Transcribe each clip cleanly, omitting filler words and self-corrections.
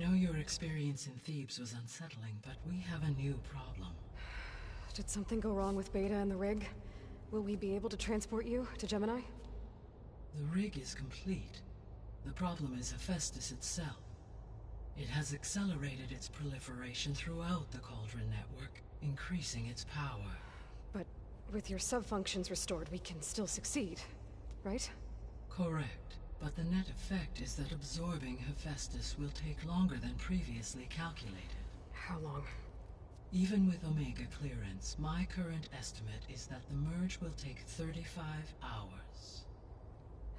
know your experience in Thebes was unsettling, but we have a new problem. Did something go wrong with Beta and the rig? Will we be able to transport you to Gemini? The rig is complete. The problem is Hephaestus itself. It has accelerated its proliferation throughout the Cauldron network, increasing its power. But with your sub-functions restored, we can still succeed, right? Correct, but the net effect is that absorbing Hephaestus will take longer than previously calculated. How long? Even with Omega clearance, my current estimate is that the merge will take 35 hours.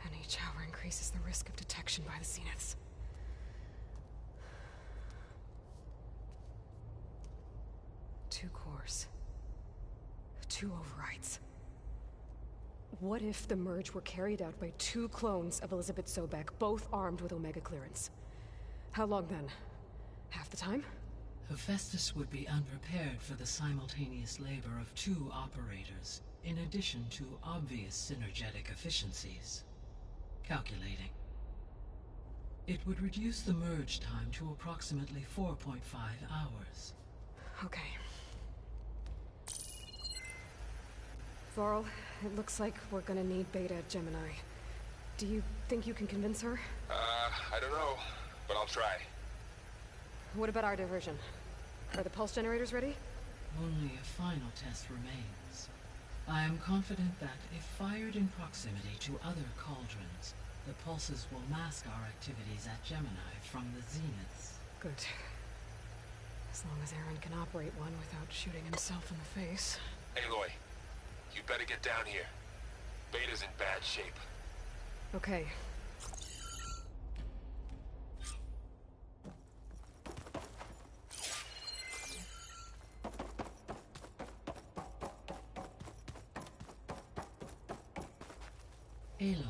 And each hour increases the risk of detection by the Zeniths. Two cores. Two overrides. What if the merge were carried out by two clones of Elizabeth Sobek, both armed with Omega clearance? How long then? Half the time? Hephaestus would be unprepared for the simultaneous labor of two operators, in addition to obvious synergetic efficiencies. Calculating. It would reduce the merge time to approximately 4.5 hours. Okay. Varl, it looks like we're gonna need Beta at Gemini. Do you think you can convince her? I don't know, but I'll try. What about our diversion? Are the pulse generators ready? Only a final test remains. I am confident that, if fired in proximity to other cauldrons, the pulses will mask our activities at Gemini from the Zeniths. Good. As long as Aaron can operate one without shooting himself in the face. Aloy, you better get down here. Beta's in bad shape. Okay. Aloy.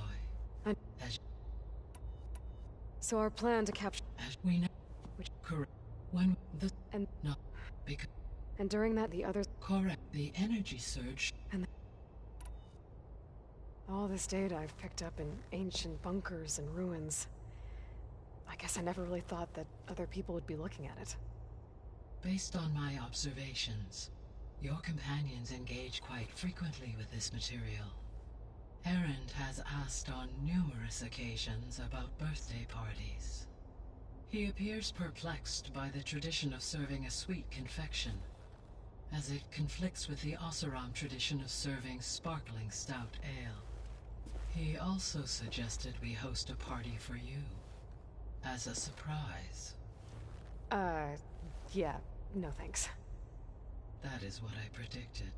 So our plan to capture... As we know... Which... Correct. When the... And... No. Because... And during that, the others... Correct. The energy surge... And... All this data I've picked up in ancient bunkers and ruins. I guess I never really thought that other people would be looking at it. Based on my observations, your companions engage quite frequently with this material. Erend has asked on numerous occasions about birthday parties. He appears perplexed by the tradition of serving a sweet confection, as it conflicts with the Oseram tradition of serving sparkling stout ale. He also suggested we host a party for you, as a surprise. Yeah, no thanks. That is what I predicted.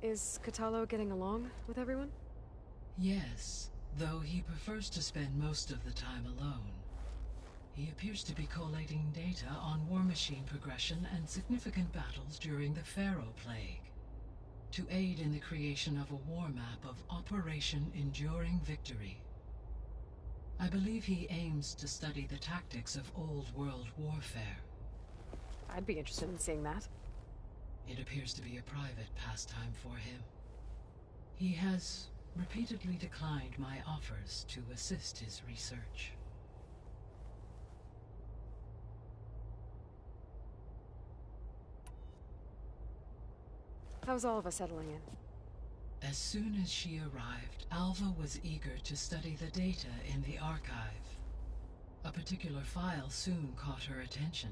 Is Katalo getting along with everyone? Yes, though he prefers to spend most of the time alone. He appears to be collating data on war machine progression and significant battles during the Pharaoh Plague, to aid in the creation of a war map of Operation Enduring Victory. I believe he aims to study the tactics of old world warfare. I'd be interested in seeing that. It appears to be a private pastime for him. He has repeatedly declined my offers to assist his research. How's all of us settling in? As soon as she arrived, Alva was eager to study the data in the archive. A particular file soon caught her attention.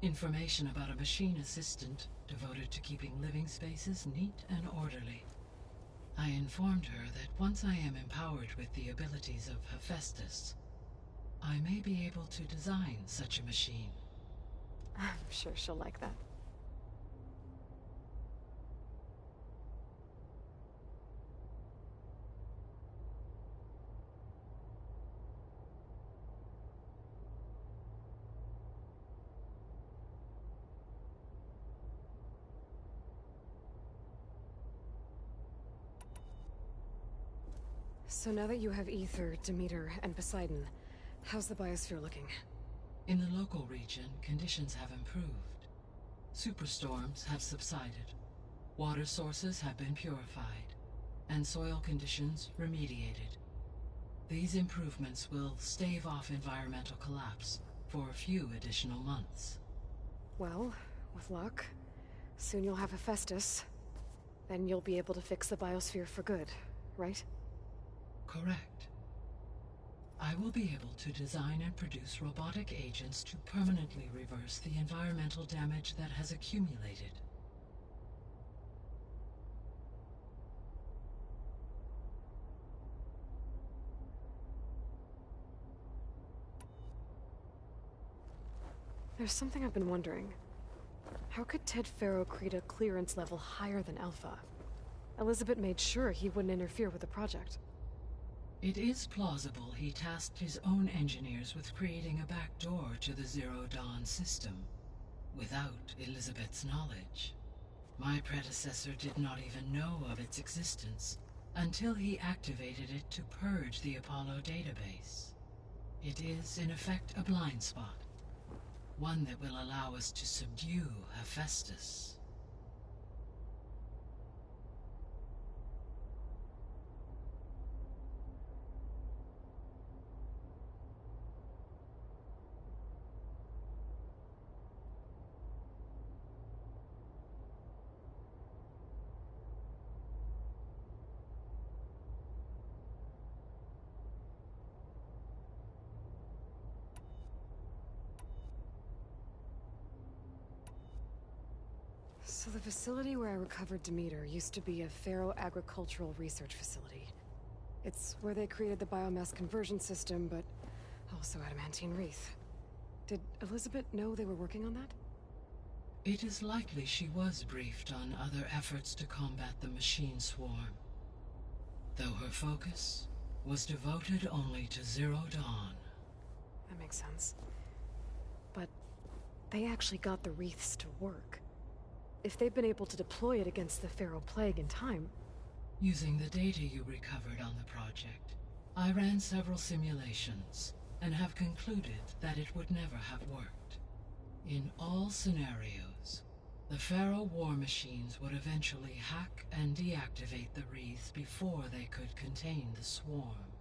Information about a machine assistant devoted to keeping living spaces neat and orderly. I informed her that once I am empowered with the abilities of Hephaestus, I may be able to design such a machine. I'm sure she'll like that. So now that you have Ether, Demeter, and Poseidon, how's the biosphere looking? In the local region, conditions have improved. Superstorms have subsided, water sources have been purified, and soil conditions remediated. These improvements will stave off environmental collapse for a few additional months. Well, with luck, soon you'll have Hephaestus. Then you'll be able to fix the biosphere for good, right? Correct. I will be able to design and produce robotic agents to permanently reverse the environmental damage that has accumulated. There's something I've been wondering. How could Ted Faro create a clearance level higher than Alpha? Elizabeth made sure he wouldn't interfere with the project. It is plausible he tasked his own engineers with creating a back door to the Zero Dawn system, without Elizabeth's knowledge. My predecessor did not even know of its existence until he activated it to purge the Apollo database. It is, in effect, a blind spot, one that will allow us to subdue Hephaestus. So the facility where I recovered Demeter used to be a Faro agricultural research facility. It's where they created the biomass conversion system, but also adamantine wreath. Did Elizabeth know they were working on that? It is likely she was briefed on other efforts to combat the machine swarm, though her focus was devoted only to Zero Dawn. That makes sense. But they actually got the wreaths to work. If they've been able to deploy it against the Faro Plague in time... Using the data you recovered on the project, I ran several simulations and have concluded that it would never have worked. In all scenarios, the Faro war machines would eventually hack and deactivate the wreaths before they could contain the swarm.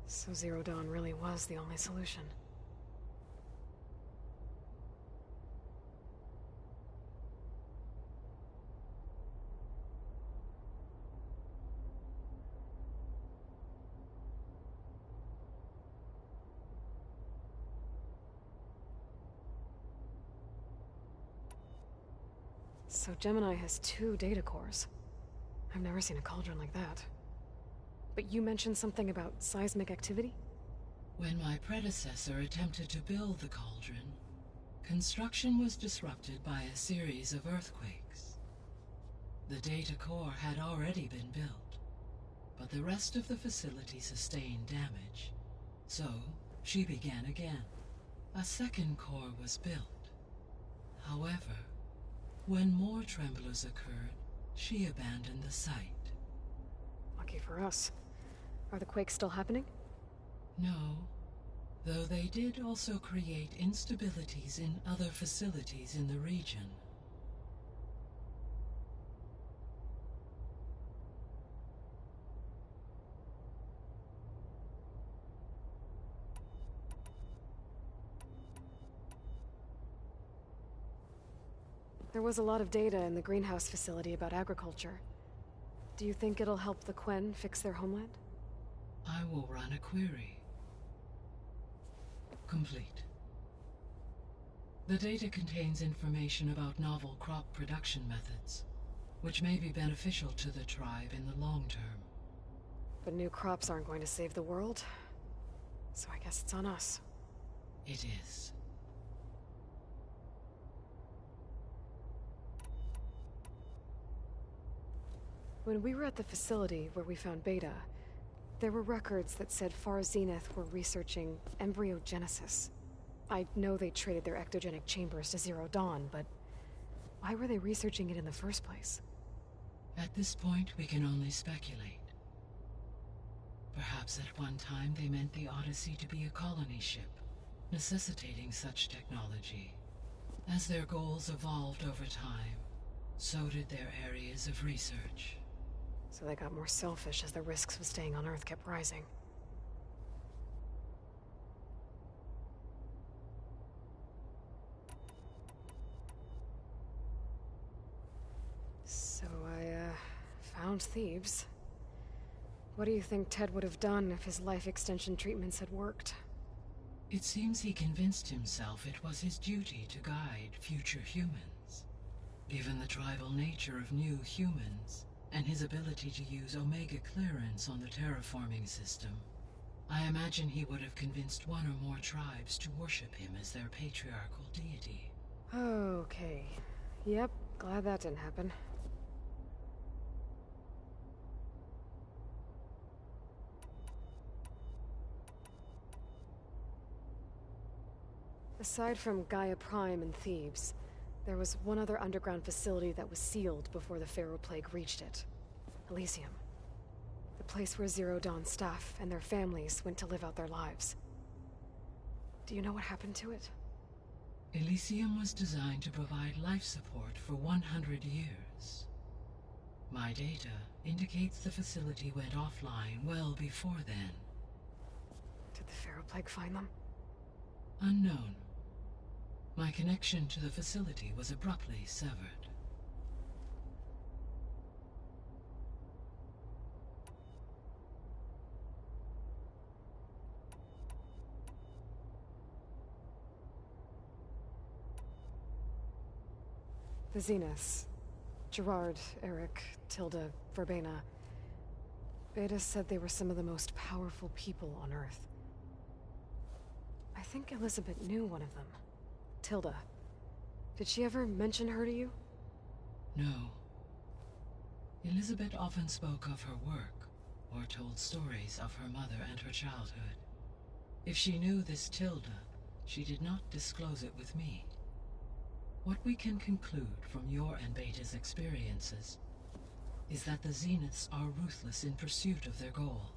So Zero Dawn really was the only solution. So Gemini has 2 data cores. I've never seen a cauldron like that. But you mentioned something about seismic activity? When my predecessor attempted to build the cauldron, construction was disrupted by a series of earthquakes. The data core had already been built, but the rest of the facility sustained damage. So, she began again. A second core was built. However, when more tremblers occurred, she abandoned the site. Lucky for us. Are the quakes still happening? No, though they did also create instabilities in other facilities in the region. There was a lot of data in the greenhouse facility about agriculture. Do you think it'll help the Quen fix their homeland? I will run a query. Complete. The data contains information about novel crop production methods, which may be beneficial to the tribe in the long term. But new crops aren't going to save the world, so I guess it's on us. It is. When we were at the facility where we found Beta, there were records that said Far Zenith were researching embryogenesis. I know they traded their ectogenic chambers to Zero Dawn, but why were they researching it in the first place? At this point, we can only speculate. Perhaps at one time they meant the Odyssey to be a colony ship, necessitating such technology. As their goals evolved over time, so did their areas of research. So they got more selfish as the risks of staying on Earth kept rising. So I found Thebes. What do you think Ted would have done if his life extension treatments had worked? It seems he convinced himself it was his duty to guide future humans. Given the tribal nature of new humans, and his ability to use Omega clearance on the terraforming system, I imagine he would have convinced one or more tribes to worship him as their patriarchal deity. Okay. Yep, glad that didn't happen. Aside from Gaia Prime and Thebes, there was one other underground facility that was sealed before the Pharaoh Plague reached it. Elysium. The place where Zero Dawn staff and their families went to live out their lives. Do you know what happened to it? Elysium was designed to provide life support for 100 years. My data indicates the facility went offline well before then. Did the Pharaoh Plague find them? Unknown. My connection to the facility was abruptly severed. The Zeniths. Gerard, Eric, Tilda, Verbena. Beta said they were some of the most powerful people on Earth. I think Elizabeth knew one of them. Tilda. Did she ever mention her to you? No. Elizabeth often spoke of her work, or told stories of her mother and her childhood. If she knew this Tilda, she did not disclose it with me. What we can conclude from your and Beta's experiences is that the Zeniths are ruthless in pursuit of their goal.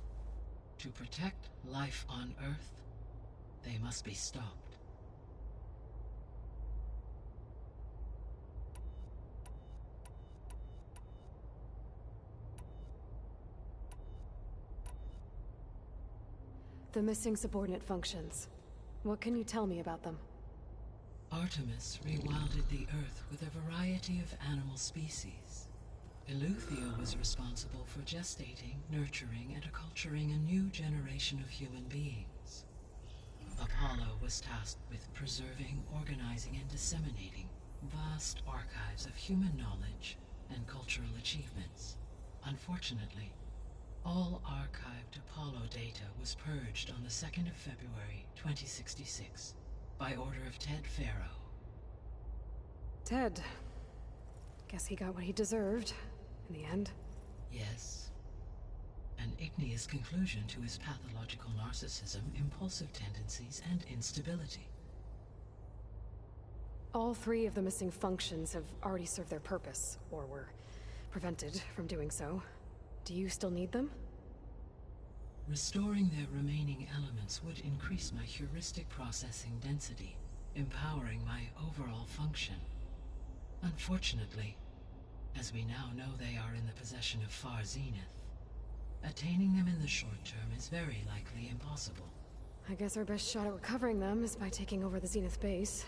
To protect life on Earth, they must be stopped. The missing subordinate functions. What can you tell me about them? Artemis rewilded the Earth with a variety of animal species. Eleuthia was responsible for gestating, nurturing, and acculturating a new generation of human beings. Apollo was tasked with preserving, organizing, and disseminating vast archives of human knowledge and cultural achievements. Unfortunately, all archived Apollo data was purged on the 2nd of February, 2066, by order of Ted Faro. Ted. Guess he got what he deserved, in the end. Yes. An igneous conclusion to his pathological narcissism, impulsive tendencies, and instability. All three of the missing functions have already served their purpose, or were prevented from doing so. Do you still need them? Restoring their remaining elements would increase my heuristic processing density, empowering my overall function. Unfortunately, as we now know they are in the possession of Far Zenith, attaining them in the short term is very likely impossible. I guess our best shot at recovering them is by taking over the Zenith base.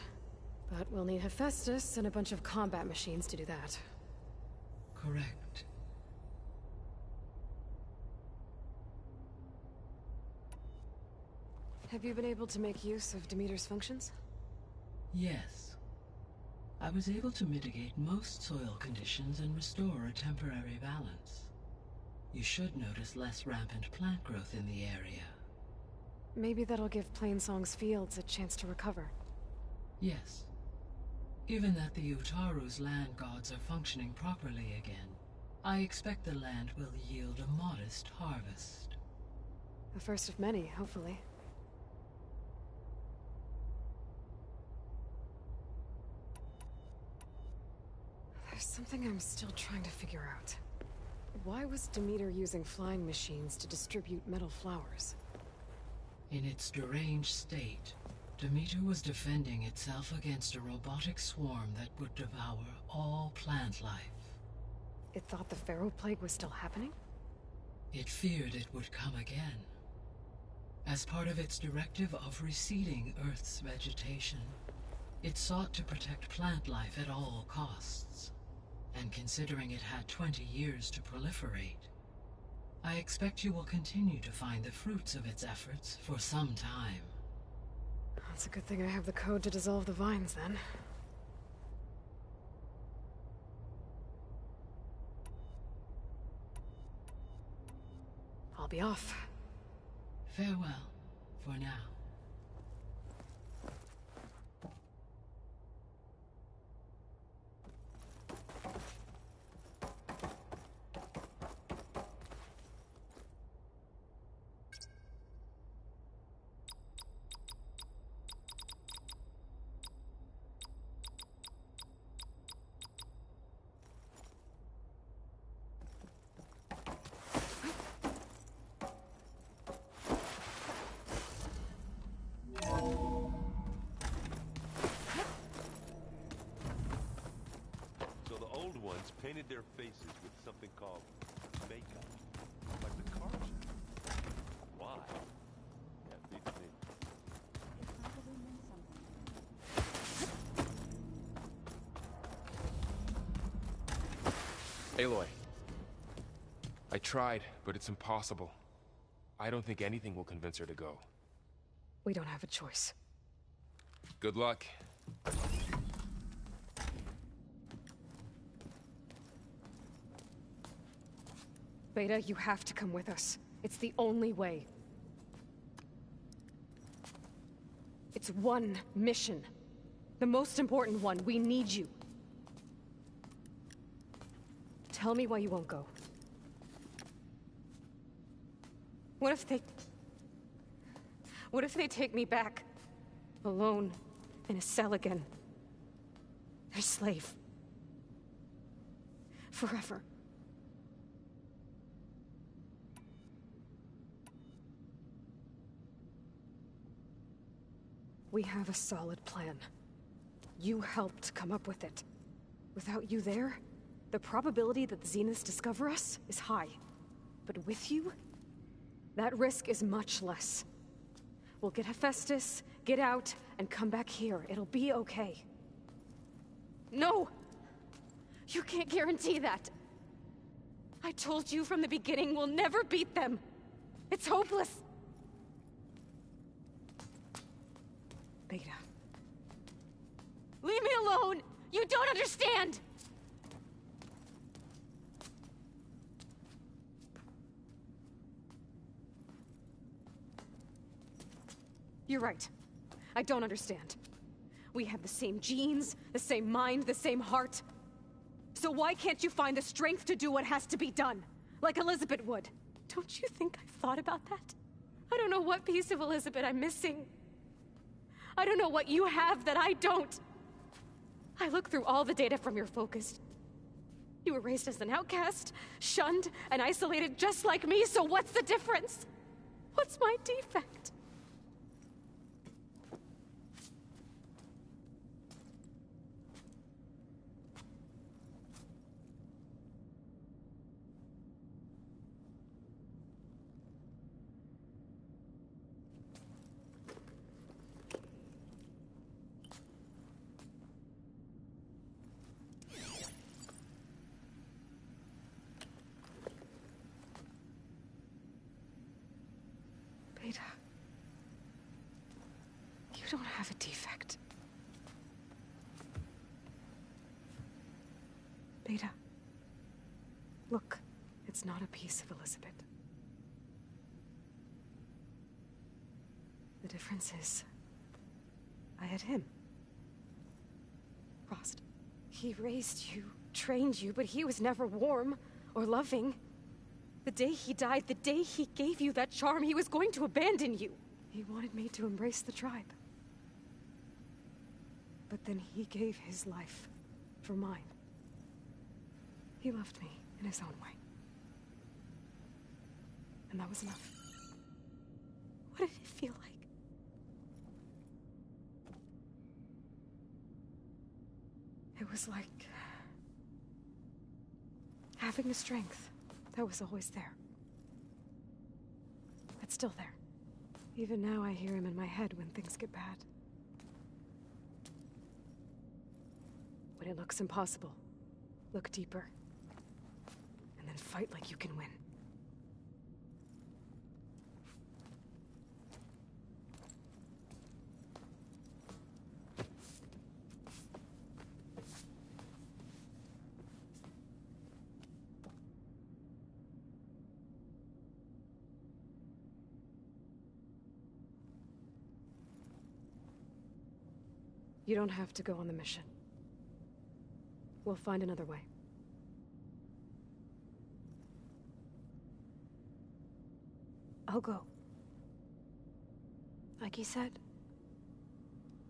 But we'll need Hephaestus and a bunch of combat machines to do that. Correct. Have you been able to make use of Demeter's functions? Yes. I was able to mitigate most soil conditions and restore a temporary balance. You should notice less rampant plant growth in the area. Maybe that'll give Plainsong's fields a chance to recover. Yes. Given that the Utaru's land gods are functioning properly again, I expect the land will yield a modest harvest. The first of many, hopefully. There's something I'm still trying to figure out. Why was Demeter using flying machines to distribute metal flowers? In its deranged state, Demeter was defending itself against a robotic swarm that would devour all plant life. It thought the Pharaoh Plague was still happening? It feared it would come again. As part of its directive of receding Earth's vegetation, it sought to protect plant life at all costs. And considering it had 20 years to proliferate, I expect you will continue to find the fruits of its efforts for some time. It's a good thing I have the code to dissolve the vines, then. I'll be off. Farewell, for now. Painted their faces with something called makeup, like the cars. Why? Yeah, beats me. It probably meant something. Aloy. I tried, but it's impossible. I don't think anything will convince her to go. We don't have a choice. Good luck. Beta, you have to come with us. It's the only way. It's one mission. The most important one. We need you. Tell me why you won't go. What if they take me back? Alone, in a cell again. Their slave. Forever. We have a solid plan. You helped come up with it. Without you there, the probability that the Zeniths discover us is high. But with you, that risk is much less. We'll get Hephaestus, get out, and come back here. It'll be okay. No! You can't guarantee that. I told you from the beginning we'll never beat them. It's hopeless. Beta. Leave me alone! You don't understand! You're right. I don't understand. We have the same genes, the same mind, the same heart. So why can't you find the strength to do what has to be done? Like Elizabeth would. Don't you think I've thought about that? I don't know what piece of Elizabeth I'm missing. I don't know what you have that I don't. I look through all the data from your focus. You were raised as an outcast, shunned, and isolated just like me, so what's the difference? What's my defect? Beta, you don't have a defect. Beta, look, it's not a piece of Elizabeth. The difference is, I had him. Frost. He raised you, trained you, but he was never warm or loving. The day he died, the day he gave you that charm, he was going to abandon you. He wanted me to embrace the tribe. But then he gave his life for mine. He loved me in his own way. And that was enough. What did it feel like? It was like having the strength that was always there. It's still there. Even now I hear him in my head when things get bad. When it looks impossible, look deeper. And then fight like you can win. You don't have to go on the mission. We'll find another way. I'll go. Like you said,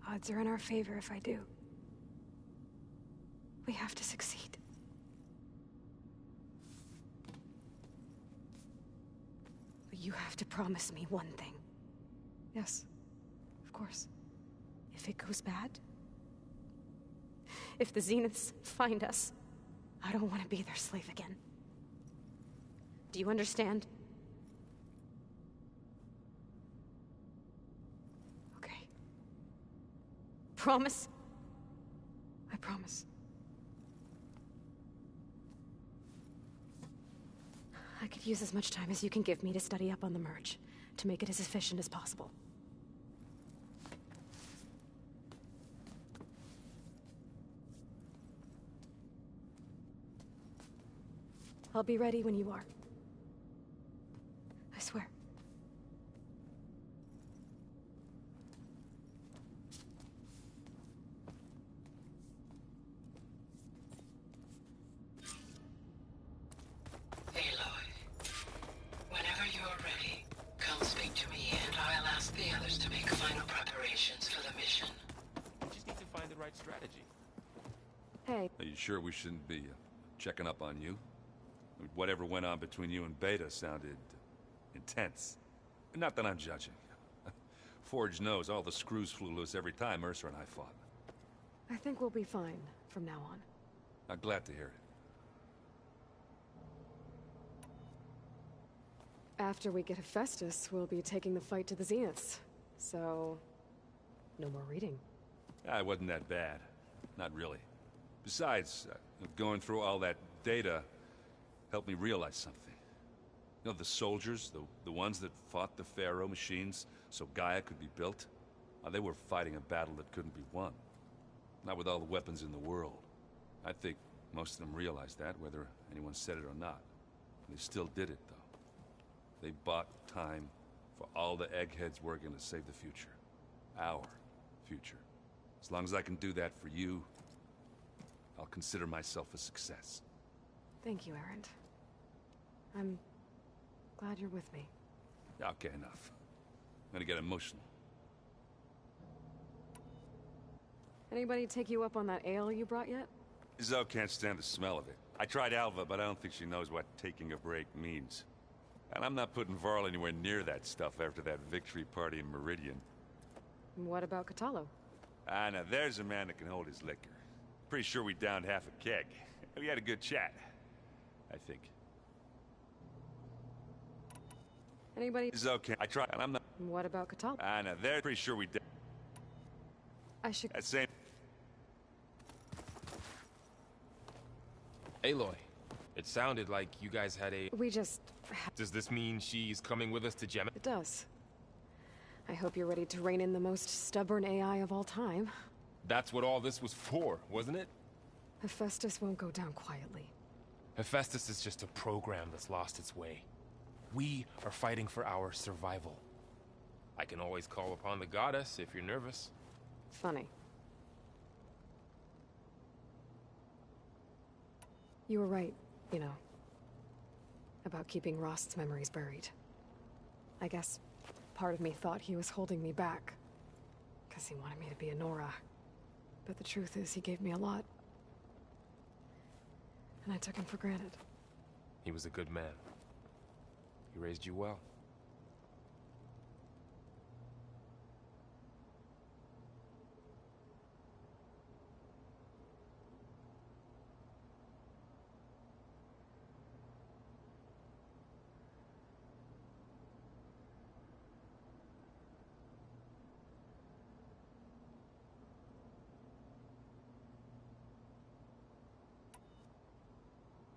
odds are in our favor if I do. We have to succeed. But you have to promise me one thing. Yes, of course. If it goes bad, if the Zeniths find us, I don't want to be their slave again. Do you understand? Okay. Promise? I promise. I could use as much time as you can give me to study up on the merge, to make it as efficient as possible. I'll be ready when you are. I swear. Aloy, whenever you're ready, come speak to me and I'll ask the others to make final preparations for the mission. We just need to find the right strategy. Hey, Are you sure we shouldn't be checking up on you? Whatever went on between you and Beta sounded intense. Not that I'm judging. Forge knows all the screws flew loose every time Mercer and I fought. I think we'll be fine from now on. I'm glad to hear it. After we get Hephaestus, we'll be taking the fight to the Zeniths. So, no more reading. It wasn't that bad. Not really. Besides, going through all that data helped me realize something. You know, the soldiers, the ones that fought the Pharaoh machines so Gaia could be built, they were fighting a battle that couldn't be won. Not with all the weapons in the world. I think most of them realized that, whether anyone said it or not. They still did it, though. They bought time for all the eggheads working to save the future. Our future. As long as I can do that for you, I'll consider myself a success. Thank you, Erend. I'm glad you're with me. Okay, enough. I'm gonna get emotional. Anybody take you up on that ale you brought yet? Zoe can't stand the smell of it. I tried Alva, but I don't think she knows what taking a break means. And I'm not putting Varl anywhere near that stuff after that victory party in Meridian. What about Catalo? Now there's a man that can hold his liquor. Pretty sure we downed half a keg. We had a good chat, I think. Anybody? Zoe can't. I tried, and I'm not. What about Catalo? Now they're pretty sure we did. I should... That same. Aloy, it sounded like you guys had a... We just... Does this mean she's coming with us to Gemini? It does. I hope you're ready to rein in the most stubborn AI of all time. That's what all this was for, wasn't it? Hephaestus won't go down quietly. Hephaestus is just a program that's lost its way. We are fighting for our survival. I can always call upon the goddess if you're nervous. Funny. You were right, you know, about keeping Rost's memories buried. I guess part of me thought he was holding me back, because he wanted me to be a Nora. But the truth is, he gave me a lot. And I took him for granted. He was a good man. He raised you well.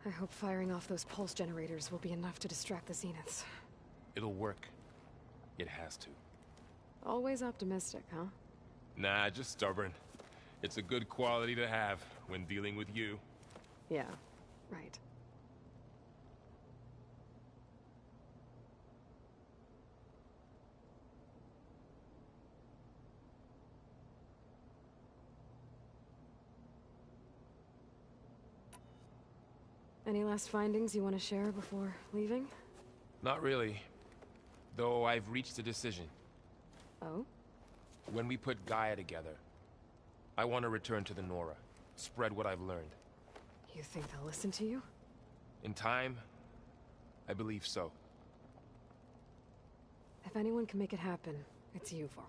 I hope firing off those pulse generators will be enough to distract the Zeniths. It'll work. It has to. Always optimistic, huh? Nah, just stubborn. It's a good quality to have when dealing with you. Yeah, right. Any last findings you want to share before leaving? Not really. Though I've reached a decision. Oh? When we put Gaia together, I want to return to the Nora. Spread what I've learned. You think they'll listen to you? In time, I believe so. If anyone can make it happen, it's you, Varl.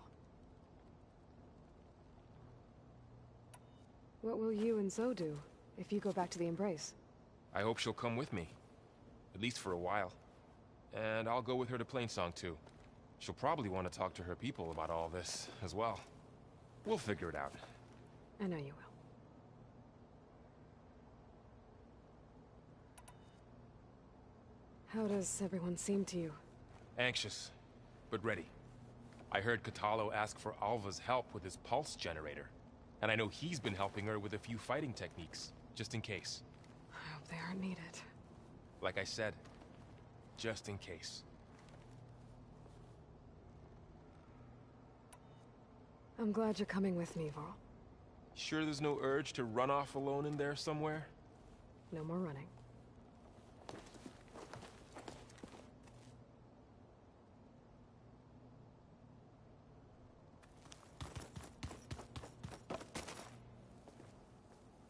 What will you and Zoe do if you go back to the Embrace? I hope she'll come with me. At least for a while. And I'll go with her to Plainsong too. She'll probably want to talk to her people about all this as well. We'll figure it out. I know you will. How does everyone seem to you? Anxious, but ready. I heard Katalo ask for Alva's help with his pulse generator. And I know he's been helping her with a few fighting techniques, just in case. I hope they aren't needed. Like I said, just in case. I'm glad you're coming with me, Varl. Sure there's no urge to run off alone in there somewhere? No more running.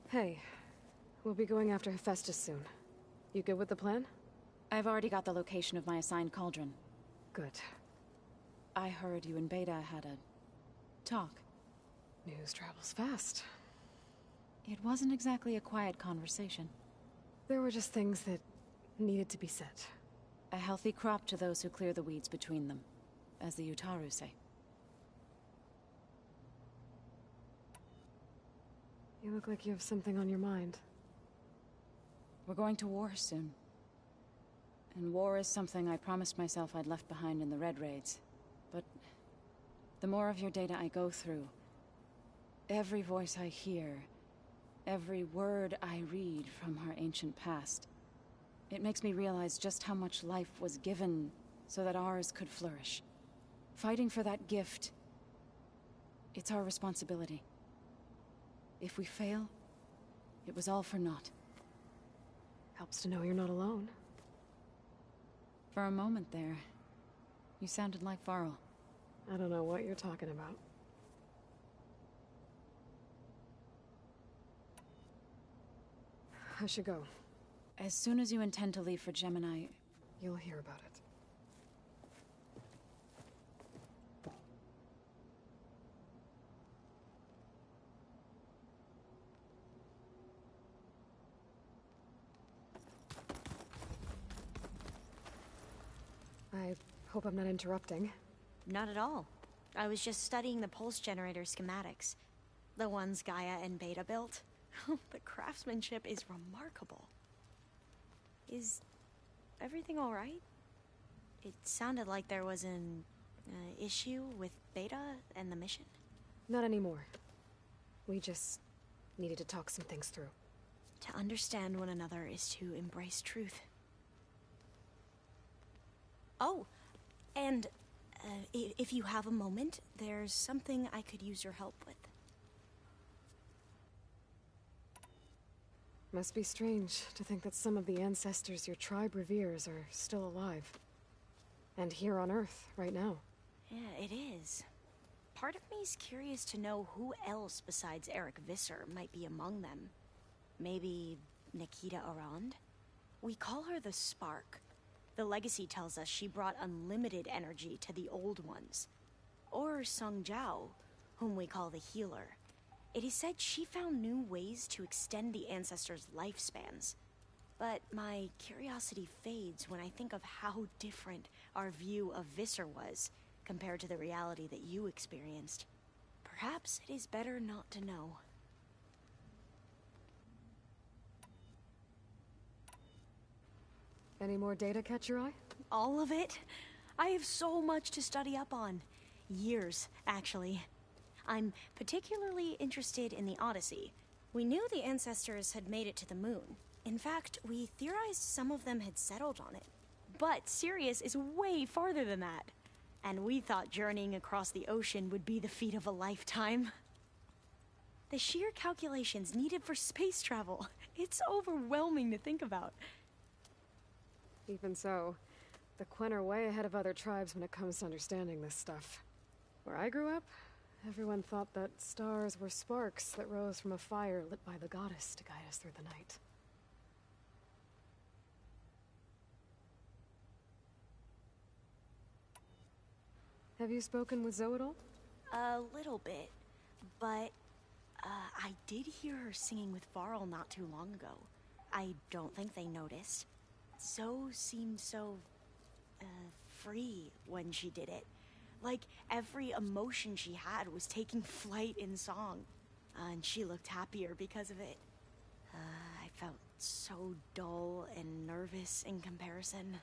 Hey, we'll be going after Hephaestus soon. You good with the plan? I've already got the location of my assigned cauldron. Good. I heard you and Beta had a talk. News travels fast. It wasn't exactly a quiet conversation. There were just things that needed to be said. A healthy crop to those who clear the weeds between them, as the Utaru say. You look like you have something on your mind. We're going to war soon. And war is something I promised myself I'd left behind in the Red Raids. But the more of your data I go through, every voice I hear, every word I read from our ancient past, it makes me realize just how much life was given so that ours could flourish. Fighting for that gift, it's our responsibility. If we fail, it was all for naught. Helps to know you're not alone. For a moment there, you sounded like Varl. I don't know what you're talking about. I should go. As soon as you intend to leave for Gemini, You'll hear about it. I hope I'm not interrupting. Not at all. I was just studying the pulse generator schematics. The ones Gaia and Beta built. The craftsmanship is remarkable. Is everything alright? It sounded like there was an issue with Beta and the mission. Not anymore. We just needed to talk some things through. To understand one another is to embrace truth. Oh, and if you have a moment, there's something I could use your help with. Must be strange to think that some of the ancestors your tribe reveres are still alive. And here on Earth, right now. Yeah, it is. Part of me's curious to know who else besides Eric Visser might be among them. Maybe Nikita Arand? We call her the Spark. The legacy tells us she brought unlimited energy to the old ones. Or Sung Jiao, whom we call the Healer. It is said she found new ways to extend the ancestors' lifespans. But my curiosity fades when I think of how different our view of Visser was compared to the reality that you experienced. Perhaps it is better not to know. Any more data catch your eye? All of it? I have so much to study up on. Years, actually. I'm particularly interested in the Odyssey. We knew the ancestors had made it to the moon. In fact, we theorized some of them had settled on it. But Sirius is way farther than that. And we thought journeying across the ocean would be the feat of a lifetime. The sheer calculations needed for space travel. It's overwhelming to think about. Even so, the Quen are way ahead of other tribes when it comes to understanding this stuff. Where I grew up, everyone thought that stars were sparks that rose from a fire lit by the goddess to guide us through the night. Have you spoken with Zoe at all? A little bit, but I did hear her singing with Varl not too long ago. I don't think they noticed. Zoe seemed so free when she did it. Like every emotion she had was taking flight in song. And she looked happier because of it. I felt so dull and nervous in comparison.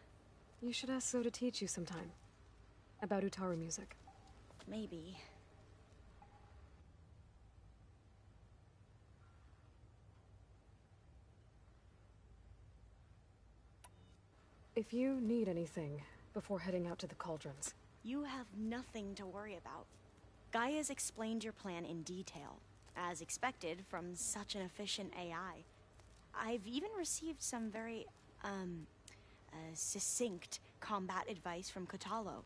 You should ask Zoe to teach you sometime. About Utaru music. Maybe. If you need anything before heading out to the cauldrons. You have nothing to worry about. Gaia's explained your plan in detail, as expected from such an efficient AI. I've even received some very, succinct combat advice from Kotalo.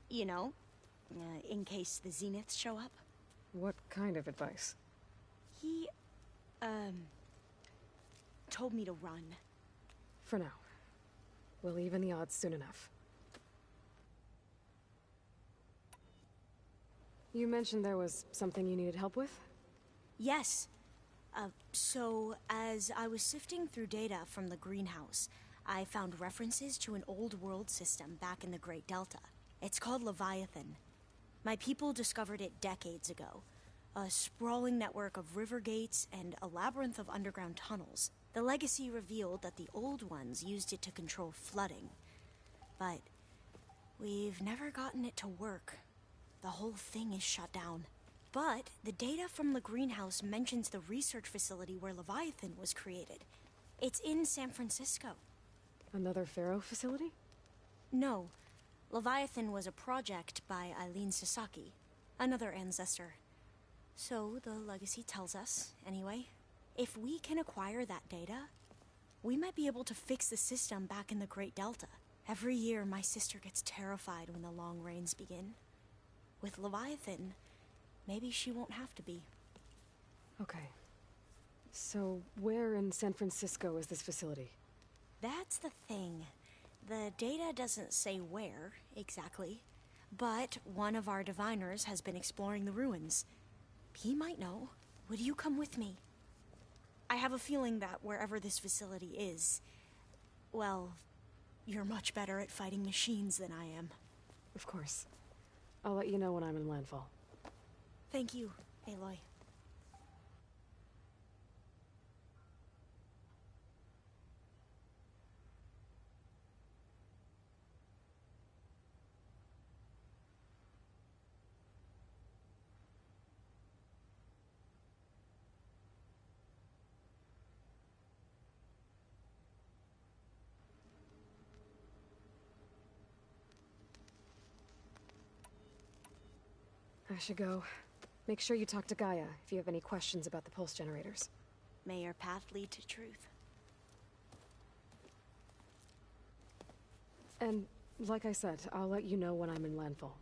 You know, in case the Zeniths show up. What kind of advice? He, told me to run. For now. We'll even the odds soon enough. You mentioned there was something you needed help with? Yes. So, as I was sifting through data from the greenhouse, I found references to an old world system back in the Great Delta. It's called Leviathan. My people discovered it decades ago. A sprawling network of river gates and a labyrinth of underground tunnels. The legacy revealed that the old ones used it to control flooding. But we've never gotten it to work. The whole thing is shut down. But the data from the greenhouse mentions the research facility where Leviathan was created. It's in San Francisco. Another Pharaoh facility? No. Leviathan was a project by Eileen Sasaki, another ancestor. So the legacy tells us, anyway. If we can acquire that data, we might be able to fix the system back in the Great Delta. Every year, my sister gets terrified when the long rains begin. With Leviathan, maybe she won't have to be. Okay. So, where in San Francisco is this facility? That's the thing. The data doesn't say where, exactly. But one of our diviners has been exploring the ruins. He might know. Would you come with me? I have a feeling that wherever this facility is, well, you're much better at fighting machines than I am. Of course. I'll let you know when I'm in landfall. Thank you, Aloy. I should go. Make sure you talk to Gaia if you have any questions about the pulse generators. May your path lead to truth. And, like I said, I'll let you know when I'm in landfall.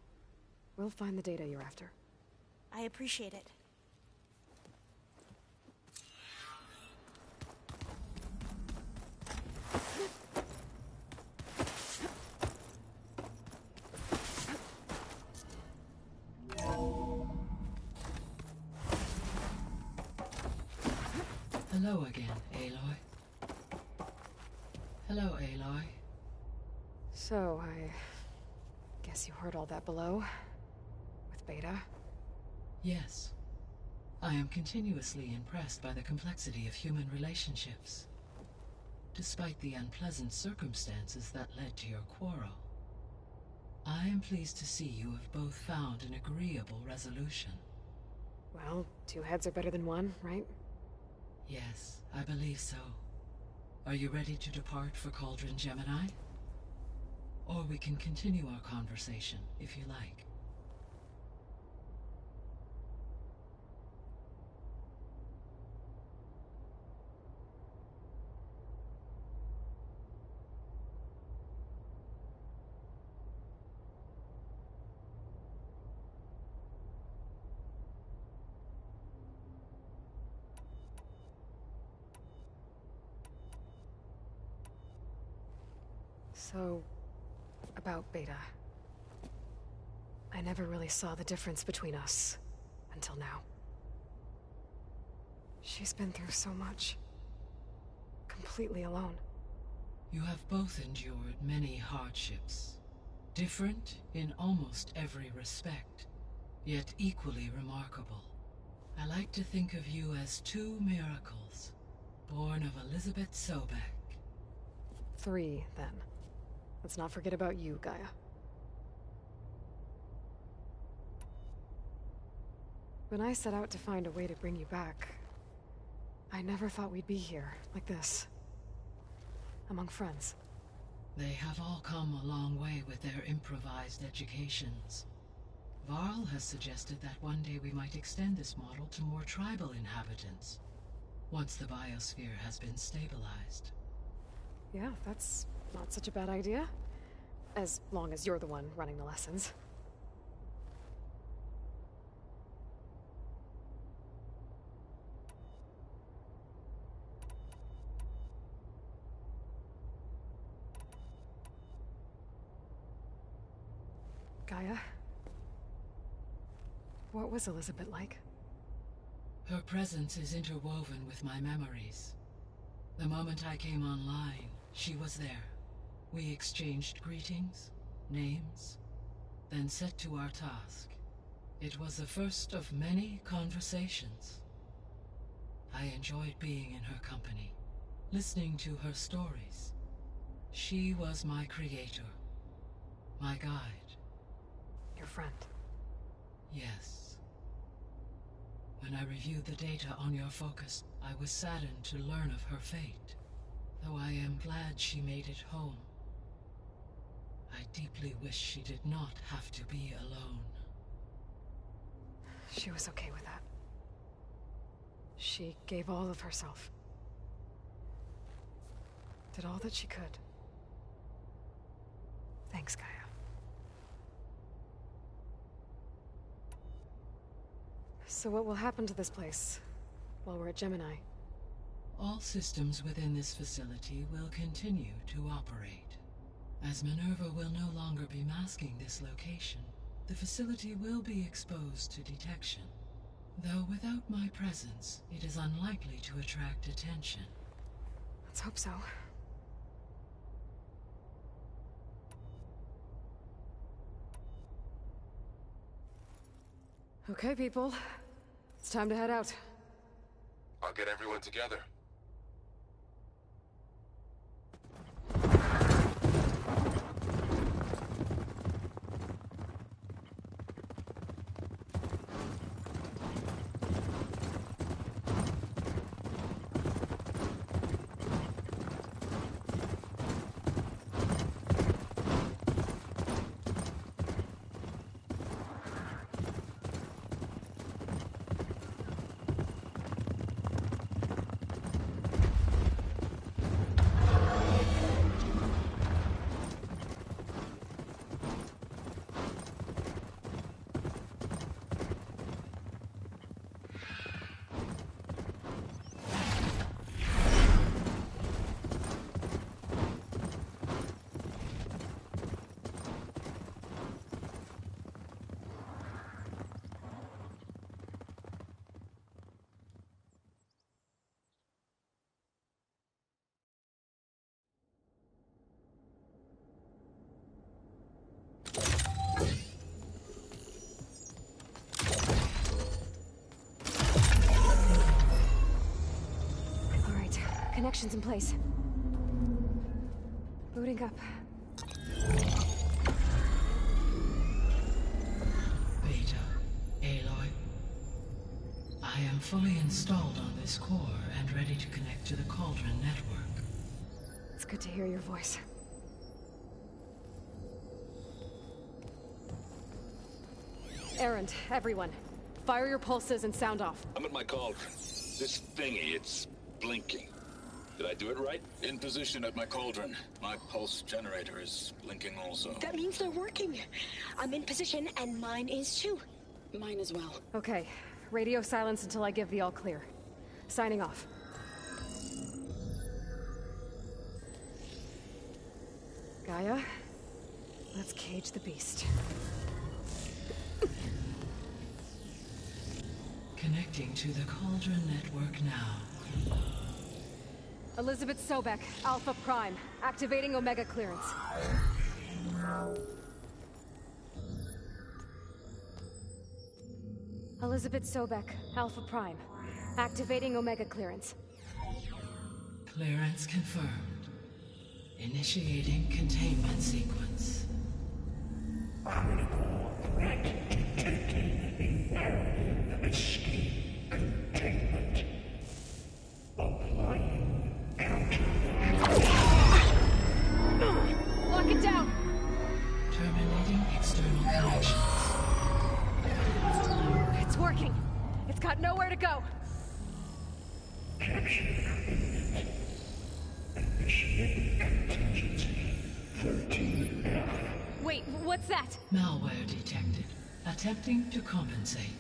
We'll find the data you're after. I appreciate it. Hello again, Aloy. Hello, Aloy. So, I guess you heard all that below? With Beta? Yes. I am continuously impressed by the complexity of human relationships. despite the unpleasant circumstances that led to your quarrel. I am pleased to see you have both found an agreeable resolution. Well, two heads are better than one, right? Yes, I believe so. Are you ready to depart for Cauldron Gemini? Or we can continue our conversation, if you like. So, about Beta. I never really saw the difference between us until now. She's been through so much. Completely alone. You have both endured many hardships. Different in almost every respect, yet equally remarkable. I like to think of you as two miracles, born of Elizabeth Sobek. 3, then. Let's not forget about you, Gaia. When I set out to find a way to bring you back, I never thought we'd be here, like this. Among friends. They have all come a long way with their improvised educations. Varl has suggested that one day we might extend this model to more tribal inhabitants, once the biosphere has been stabilized. Yeah, that's not such a bad idea. As long as you're the one running the lessons. Gaia? What was Elizabeth like? Her presence is interwoven with my memories. The moment I came online, she was there. We exchanged greetings, names, then set to our task. It was the first of many conversations. I enjoyed being in her company, listening to her stories. She was my creator, my guide. Your friend. Yes. When I reviewed the data on your focus, I was saddened to learn of her fate, though I am glad she made it home. I deeply wish she did not have to be alone. She was okay with that. She gave all of herself. Did all that she could. Thanks, Gaia. So what will happen to this place while we're at Gemini? All systems within this facility will continue to operate. As Minerva will no longer be masking this location, the facility will be exposed to detection. Though without my presence, it is unlikely to attract attention. Let's hope so. Okay, people. It's time to head out. I'll get everyone together. Connections in place. Booting up. Beta, Aloy. I am fully installed on this core and ready to connect to the Cauldron network. It's good to hear your voice. Erend, everyone. Fire your pulses and sound off. I'm at my cauldron. This thingy, it's blinking. Did I do it right? In position at my cauldron. My pulse generator is blinking also. That means they're working. I'm in position, and mine is too. Mine as well. Okay. Radio silence until I give the all clear. Signing off. Gaia, let's cage the beast. Connecting to the Cauldron network now. Elizabeth Sobek, Alpha Prime. Activating Omega clearance. Elizabeth Sobek, Alpha Prime. Activating Omega clearance. Clearance confirmed. Initiating containment sequence. Critical threat detected. Escape containment. Applying counter. Lock it down! Terminating external connections. It's working. It's got nowhere to go. Capture imminent. Initiating contingency 13F. Wait, what's that? Malware detected. Attempting to compensate.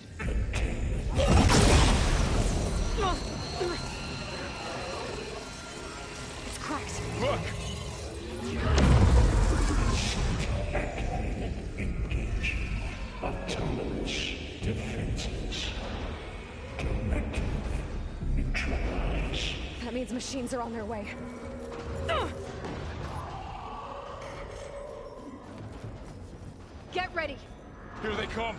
It's cracked. Look! Engage. Autonomous defenses. Directive. Neutralize. That means machines are on their way. Get ready. Here they come!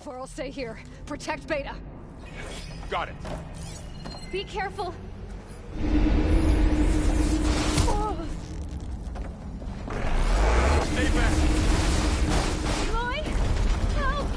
For'll stay here. Protect Beta. Got it. Be careful. Stay back. Eloy, help!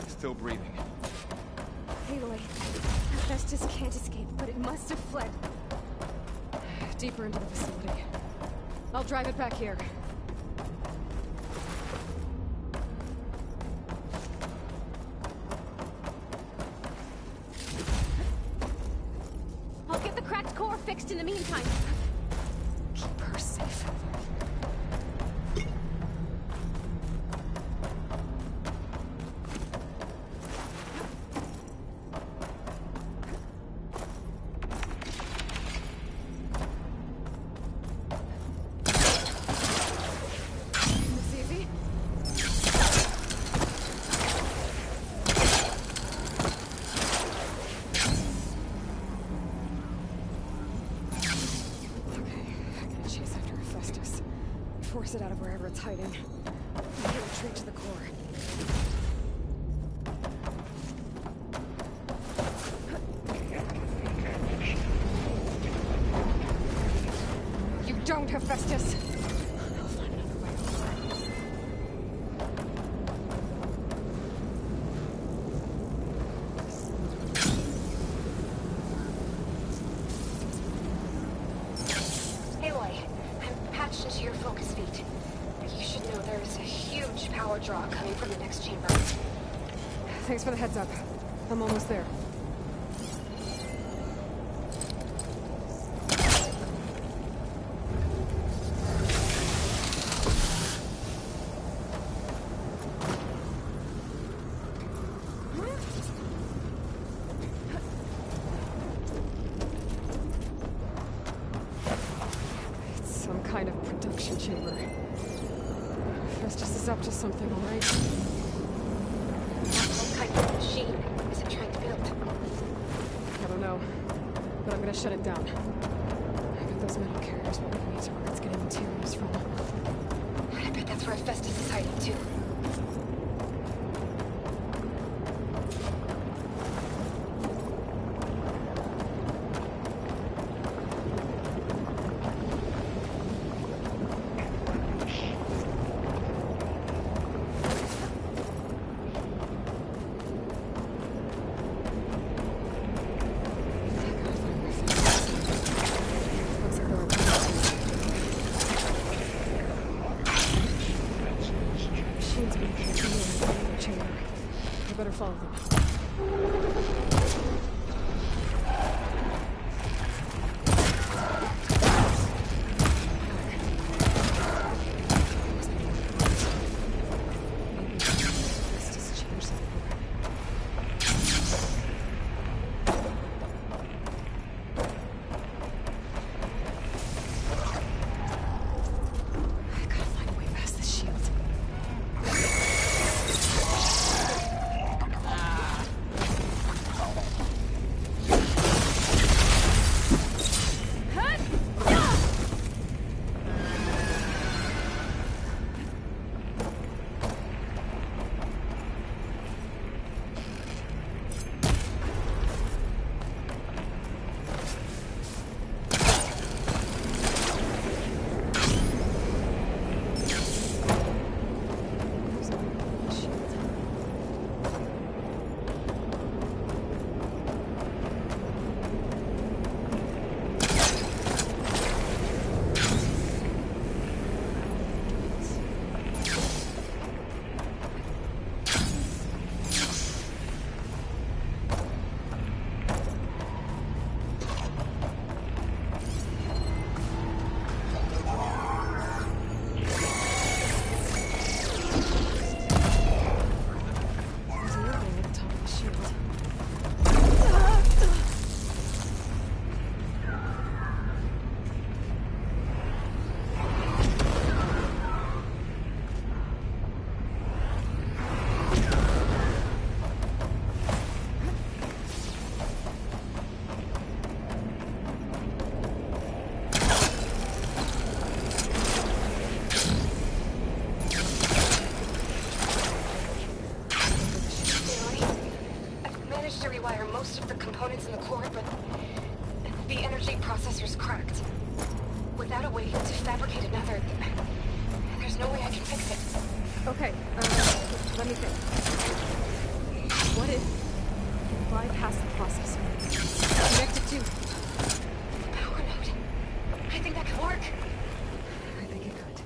Still breathing. Aloy, Hephaestus can't escape, but it must have fled. Deeper into the facility. I'll drive it back here. I'll get the cracked core fixed in the meantime. Keep her safe. Force it out of wherever it's hiding. And retreat to the core. You don't, Hephaestus! I'll find another way over. attention to your focus feed. You should know there's a huge power draw coming from the next chamber. Thanks for the heads up. I'm almost there. Kind of production chamber. Festus is up to something, all right? What kind of machine is it trying to build? I don't know, but I'm gonna shut it down. I bet those metal carriers will lead me to where it's getting materials from. I bet that's where Festus is hiding too. Better follow them. most of the components in the core, but the energy processor's cracked. Without a way to fabricate another, there's no way I can fix it. Okay, let me think. What if you bypass the processor? Connect it to the power node. I think that could work. I think it could.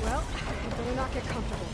Well, I better not get comfortable.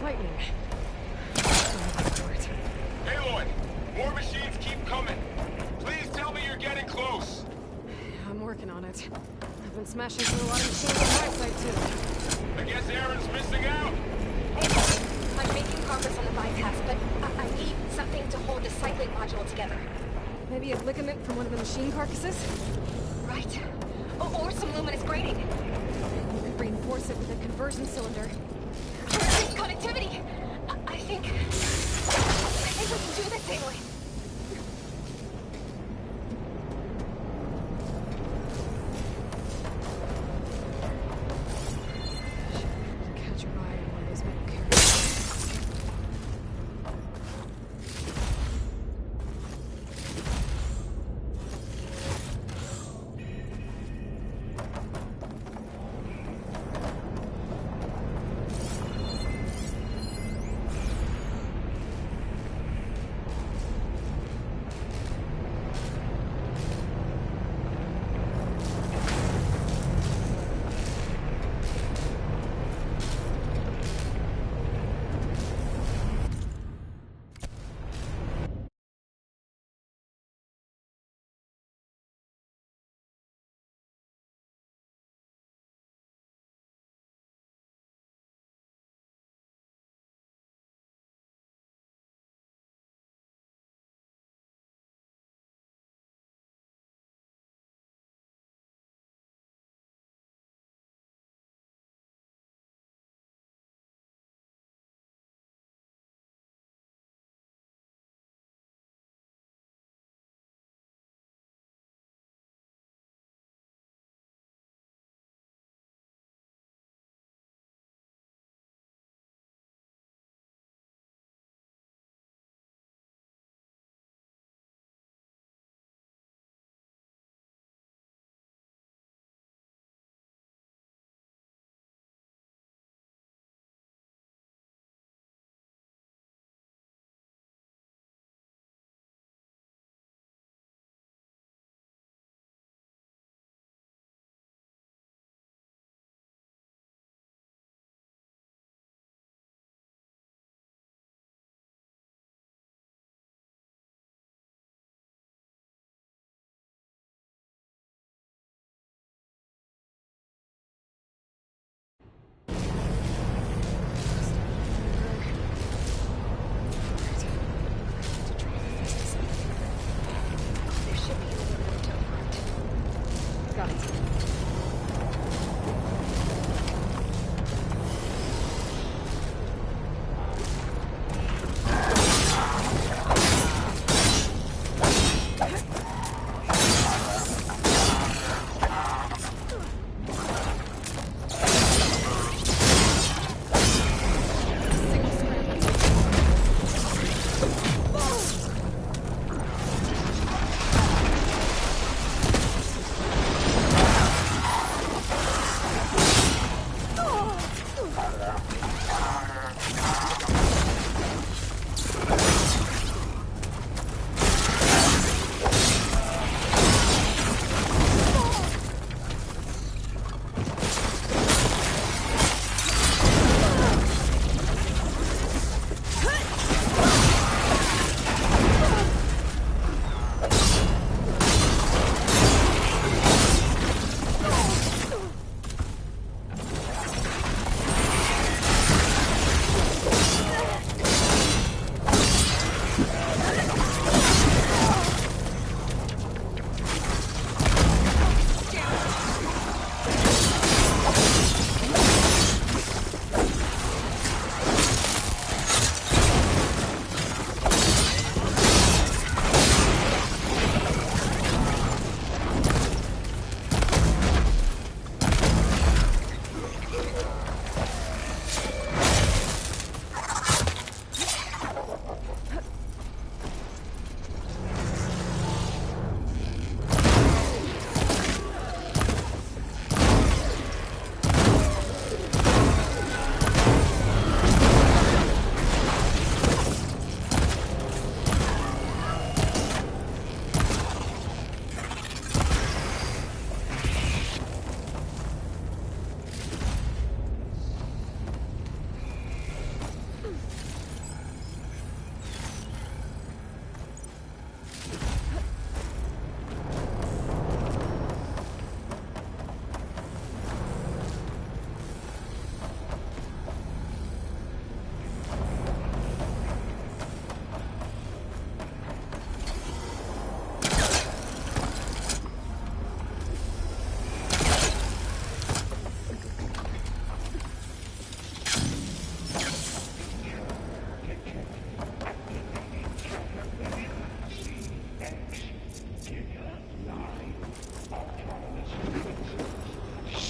Lightning. Aloy! More machines keep coming! Please tell me you're getting close! I'm working on it. I've been smashing through a lot of machines on my side, too. I guess Aaron's missing out! I'm making progress on the bypass, but I need something to hold the cycling module together. Maybe a ligament from one of the machine carcasses? Right. Or some luminous grating. You could reinforce it with a conversion cylinder. Connectivity! I think we can do this, Aloy. Catch your eye on one of those metal carriers.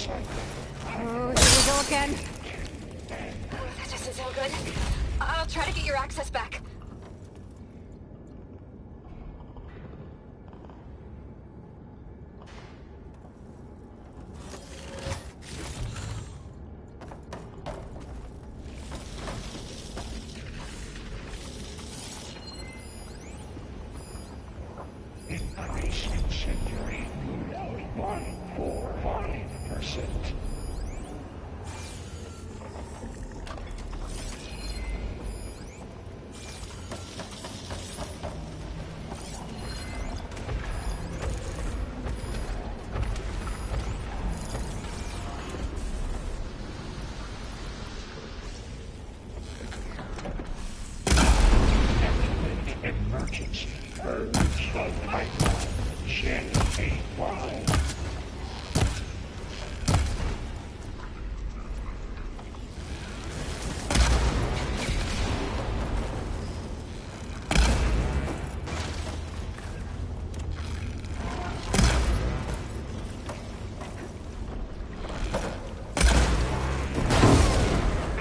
Oh, here we go again. Oh, that doesn't sound good. I'll try to get your access back. Increase incendiary load 145%. Emergency urge flow pipeline. Gen 8Y.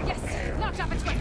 Yes, knocked off its way.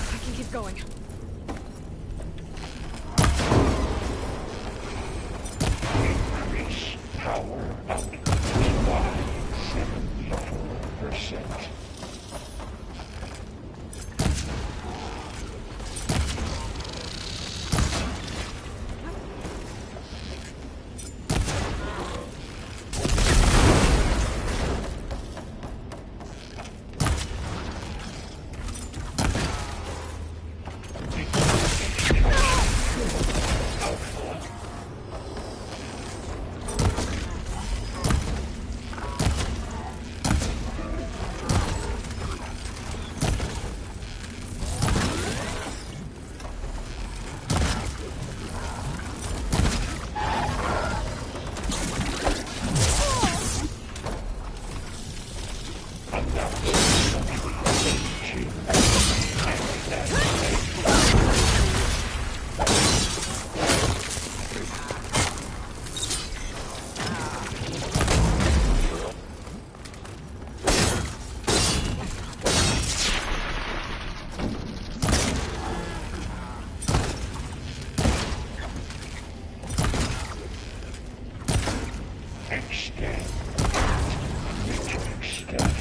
I can keep going. Increase power output by 74%. Extend. Extend.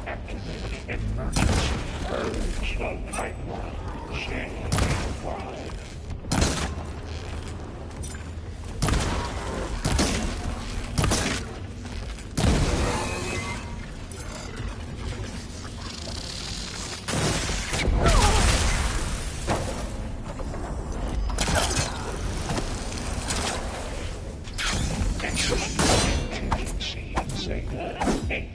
Activate emergency urge flow pipeline. Gen 8Y. Contingency Zeta 8.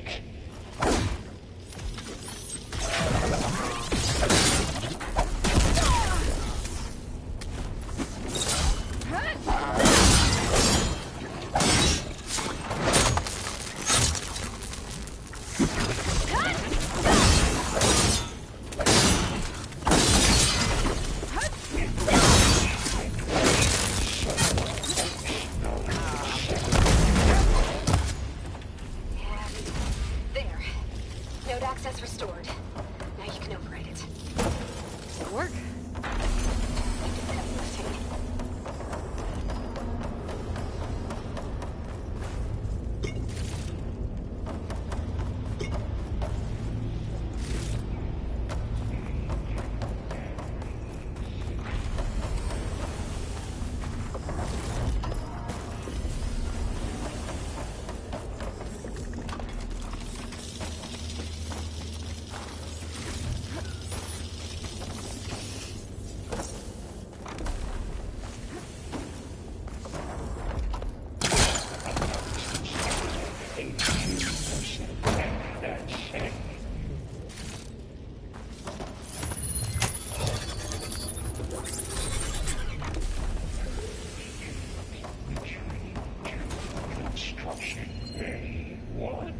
one.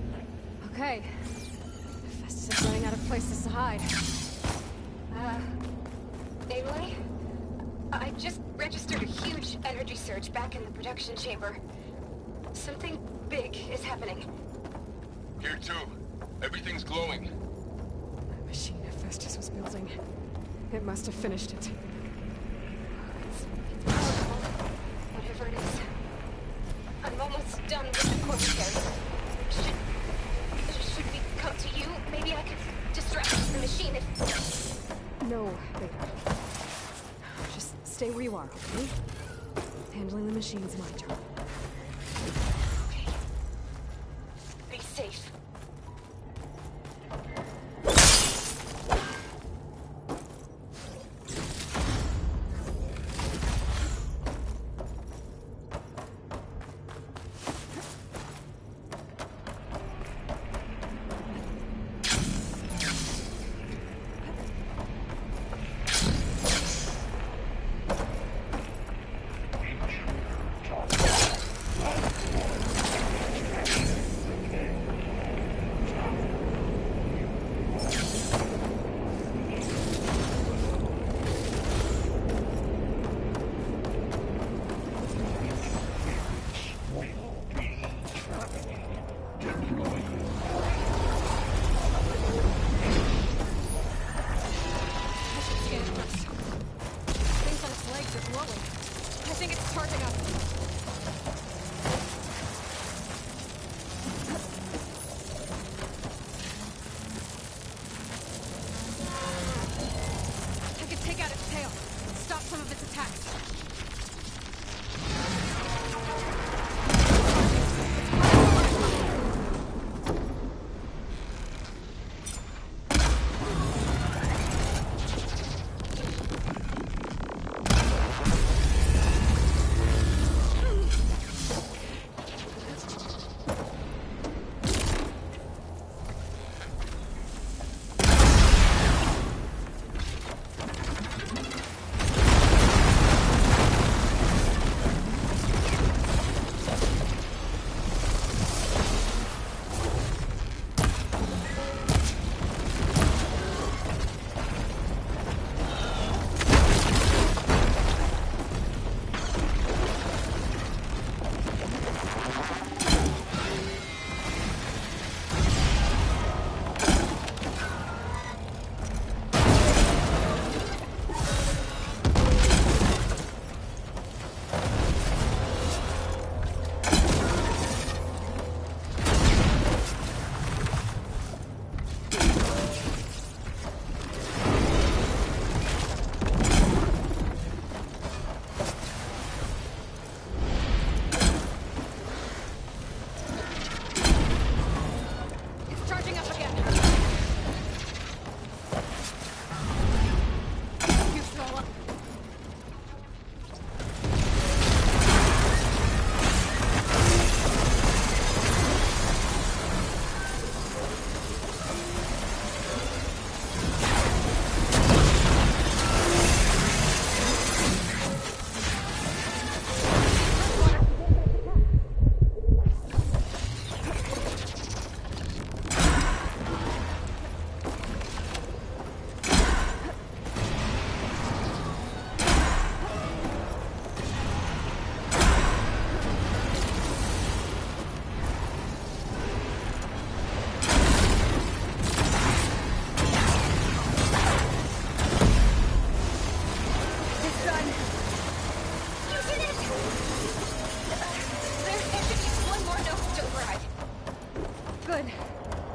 Okay. Festus is running out of places to hide. Aloy? I just registered a huge energy surge back in the production chamber. Something big is happening. Here too. Everything's glowing. The machine Festus was building. It must have finished it. It's powerful, whatever it is. I'm almost done with the corpse carrier. Should we come to you? Maybe I could distract the machine if... No, Beta. Just stay where you are, okay? Handling the machine's my turn. Okay. Be safe.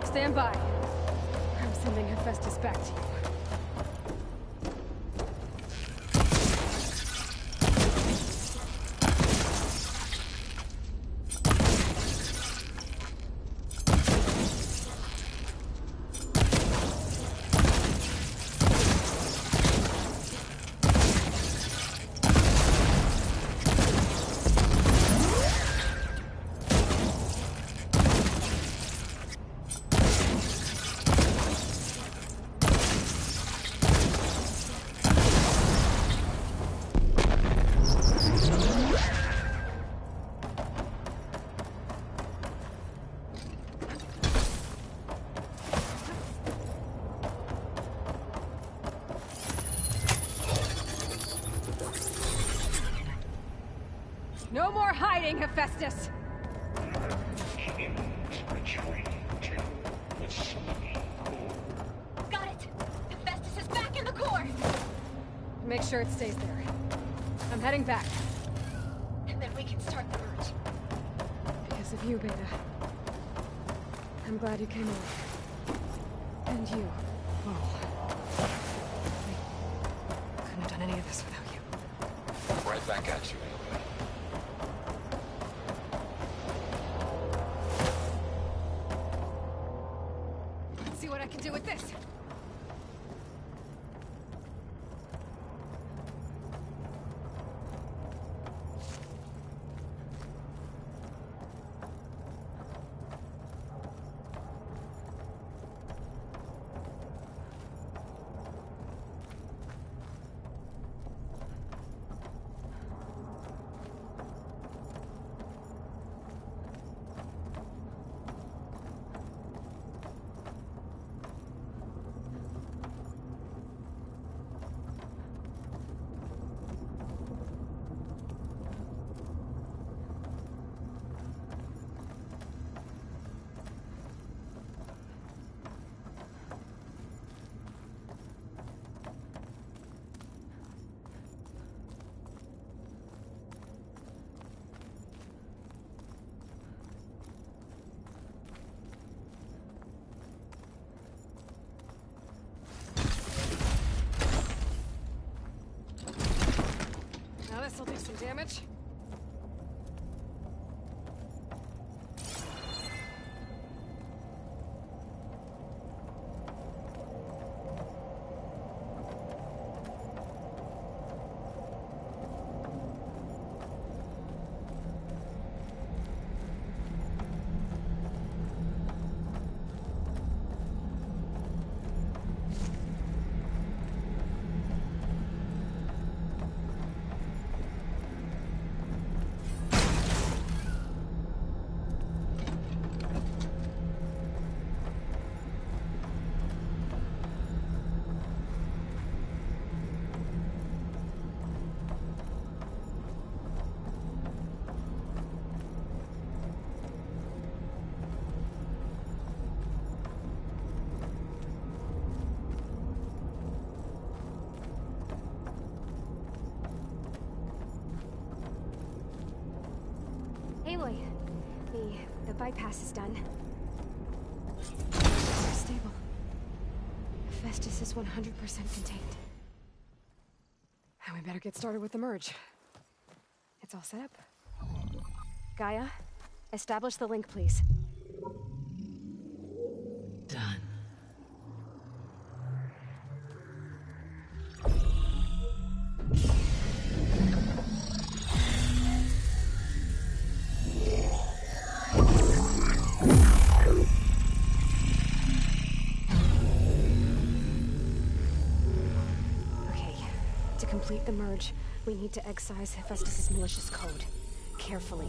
Stand by. I'm sending Hephaestus back to you. No more hiding, Hephaestus! Got it! Hephaestus is back in the core! Make sure it stays there. I'm heading back. And then we can start the merge. Because of you, Beta. I'm glad you came over. And you, Lowell. I couldn't have done any of this without you. Right back at you, Aloy. Let's see what I can do with this. Now this'll do some damage. Aloy, the bypass is done. They're stable. Hephaestus is 100% contained. And we better get started with the merge. It's all set up. Gaia, establish the link, please. Done. Okay, to complete the merge, we need to excise Hephaestus' malicious code. Carefully.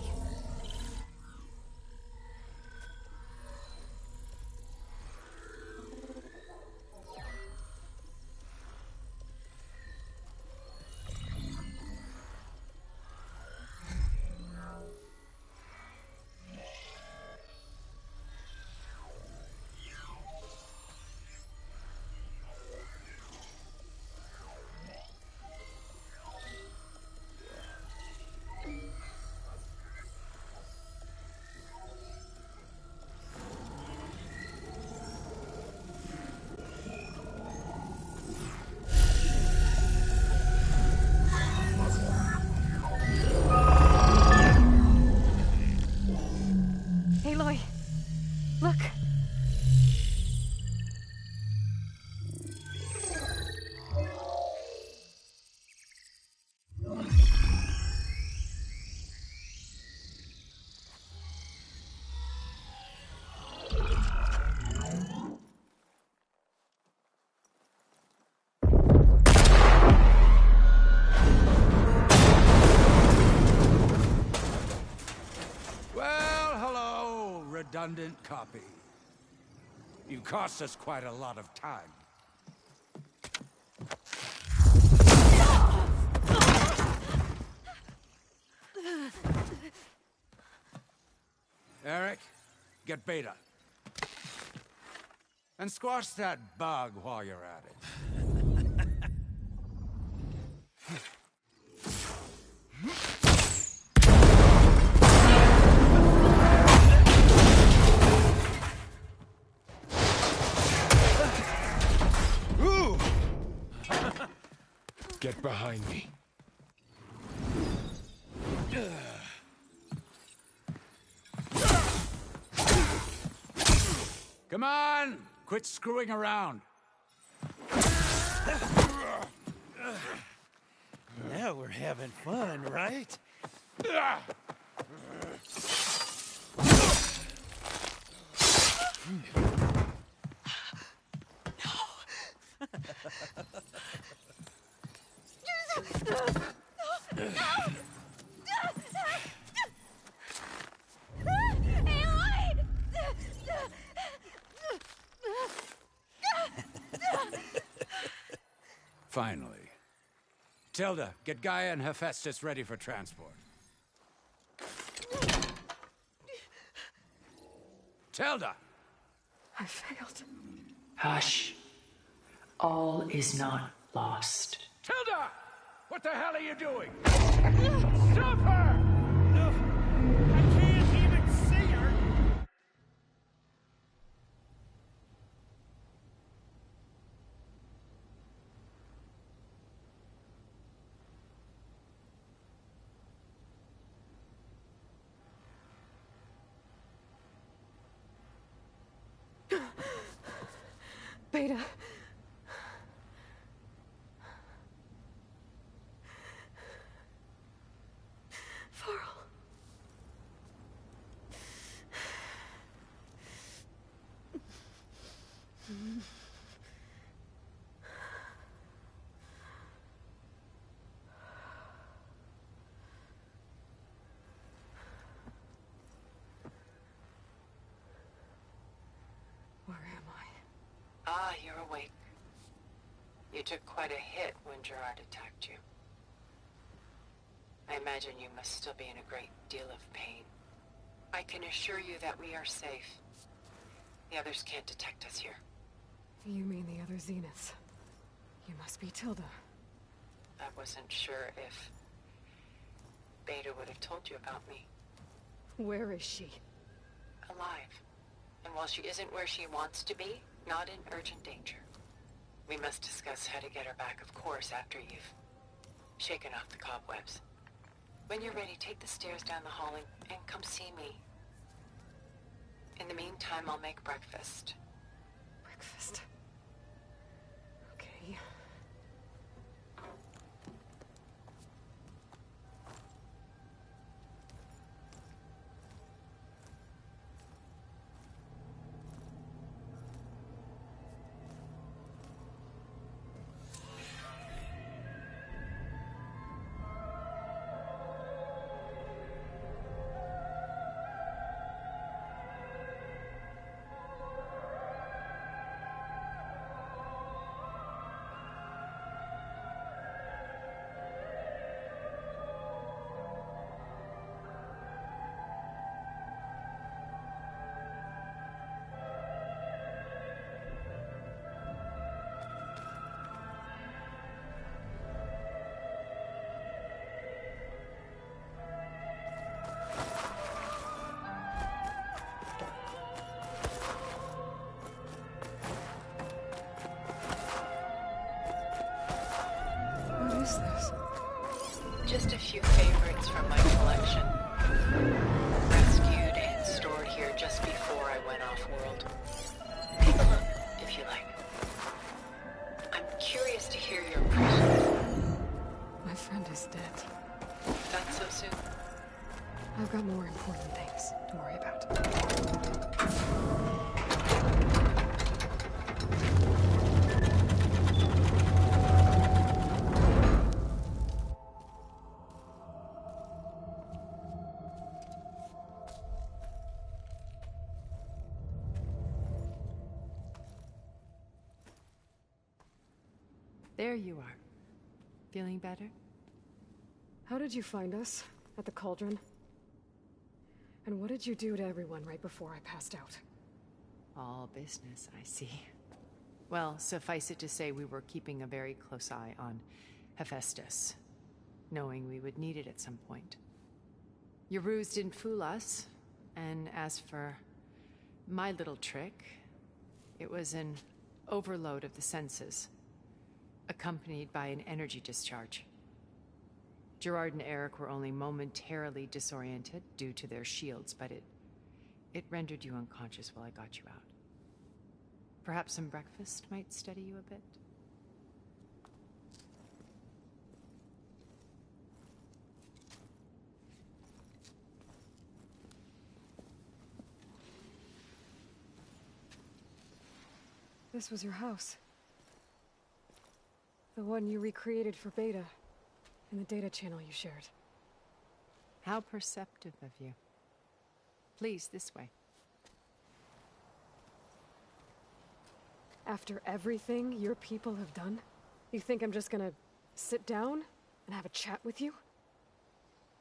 Aloy, look. Well, hello, redundant copy. You cost us quite a lot of time. Eric, get Beta. And squash that bug while you're at it. Ooh! Get behind me. Come on! Quit screwing around. Now we're having fun, right? Finally. Tilda, get Gaia and Hephaestus ready for transport. Tilda! I failed. Hush. All is not lost. Tilda! What the hell are you doing? Stop her! No, I can't even see her. Beta. Varl. Where am I? Ah, you're awake. You took quite a hit when Gerard attacked you. I imagine you must still be in a great deal of pain. I can assure you that we are safe. The others can't detect us here. You mean the other Zeniths? You must be Tilda. I wasn't sure if Beta would have told you about me. Where is she? Alive. And while she isn't where she wants to be, not in urgent danger. We must discuss how to get her back, of course, after you've shaken off the cobwebs. When you're ready, take the stairs down the hall and come see me. In the meantime, I'll make breakfast. Breakfast. Okay. What is this? Just a few favorites from my collection. Rescued and stored here just before I went off-world. Take a look, if you like. I'm curious to hear your impressions. My friend is dead. Not so soon. I've got more important things to worry about. There you are. Feeling better? How did you find us? At the Cauldron? And what did you do to everyone right before I passed out? All business, I see. Well, suffice it to say we were keeping a very close eye on Hephaestus, knowing we would need it at some point. Your ruse didn't fool us, and as for my little trick, it was an overload of the senses, accompanied by an energy discharge. Gerard and Eric were only momentarily disoriented due to their shields, but it rendered you unconscious while I got you out. Perhaps some breakfast might steady you a bit? This was your house. The one you recreated for Beta, in the data channel you shared. How perceptive of you. Please, this way. After everything your people have done, you think I'm just gonna sit down and have a chat with you?